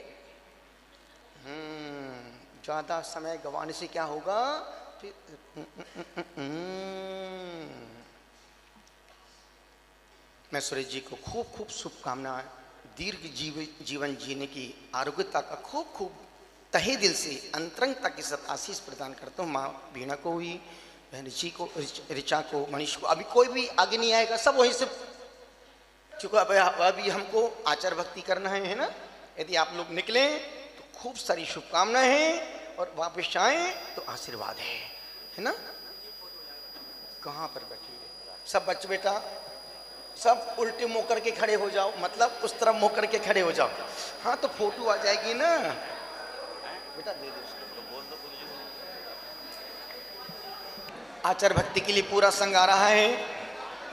S9: ज़्यादा समय गंवाने से क्या होगा फिर। मैं सुरेश जी को खूब खूब शुभकामनाएं, दीर्घ जीवन जीने की, आरोग्यता का खूब खूब तहे दिल से अंतरंगता के साथ आशीष प्रदान करता हूँ। माँ बीना को हुई, बहन ऋचा को, मनीष को। अभी कोई भी आगे नहीं आएगा, सब वहीं से, क्योंकि अभी हमको आचार भक्ति करना है ना। यदि आप लोग निकलें तो खूब सारी शुभकामनाएं हैं, और वापस आए तो आशीर्वाद है ना। कहाँ पर बैठी है? सब बच्चे बेटा सब उल्टे मुंह करके खड़े हो जाओ, मतलब उस तरफ मुंह करके खड़े हो जाओ। हाँ तो फोटो आ जाएगी ना बेटा, दे दो उसको। आचार भक्ति के लिए पूरा संग आ रहा है।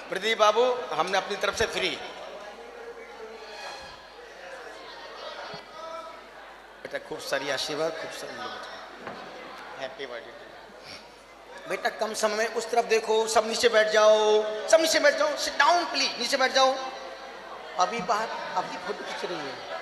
S9: प्रदीप बाबू हमने अपनी तरफ से फ्री। बेटा खूब सारी आशीर्वाद, खूब सारी हैप्पी बर्थडे बेटा। कम समय में उस तरफ देखो, सब नीचे बैठ जाओ, सब नीचे बैठ जाओ, सिट डाउन प्लीज, नीचे बैठ जाओ। अभी बाहर अपनी फोटो खींच रही है।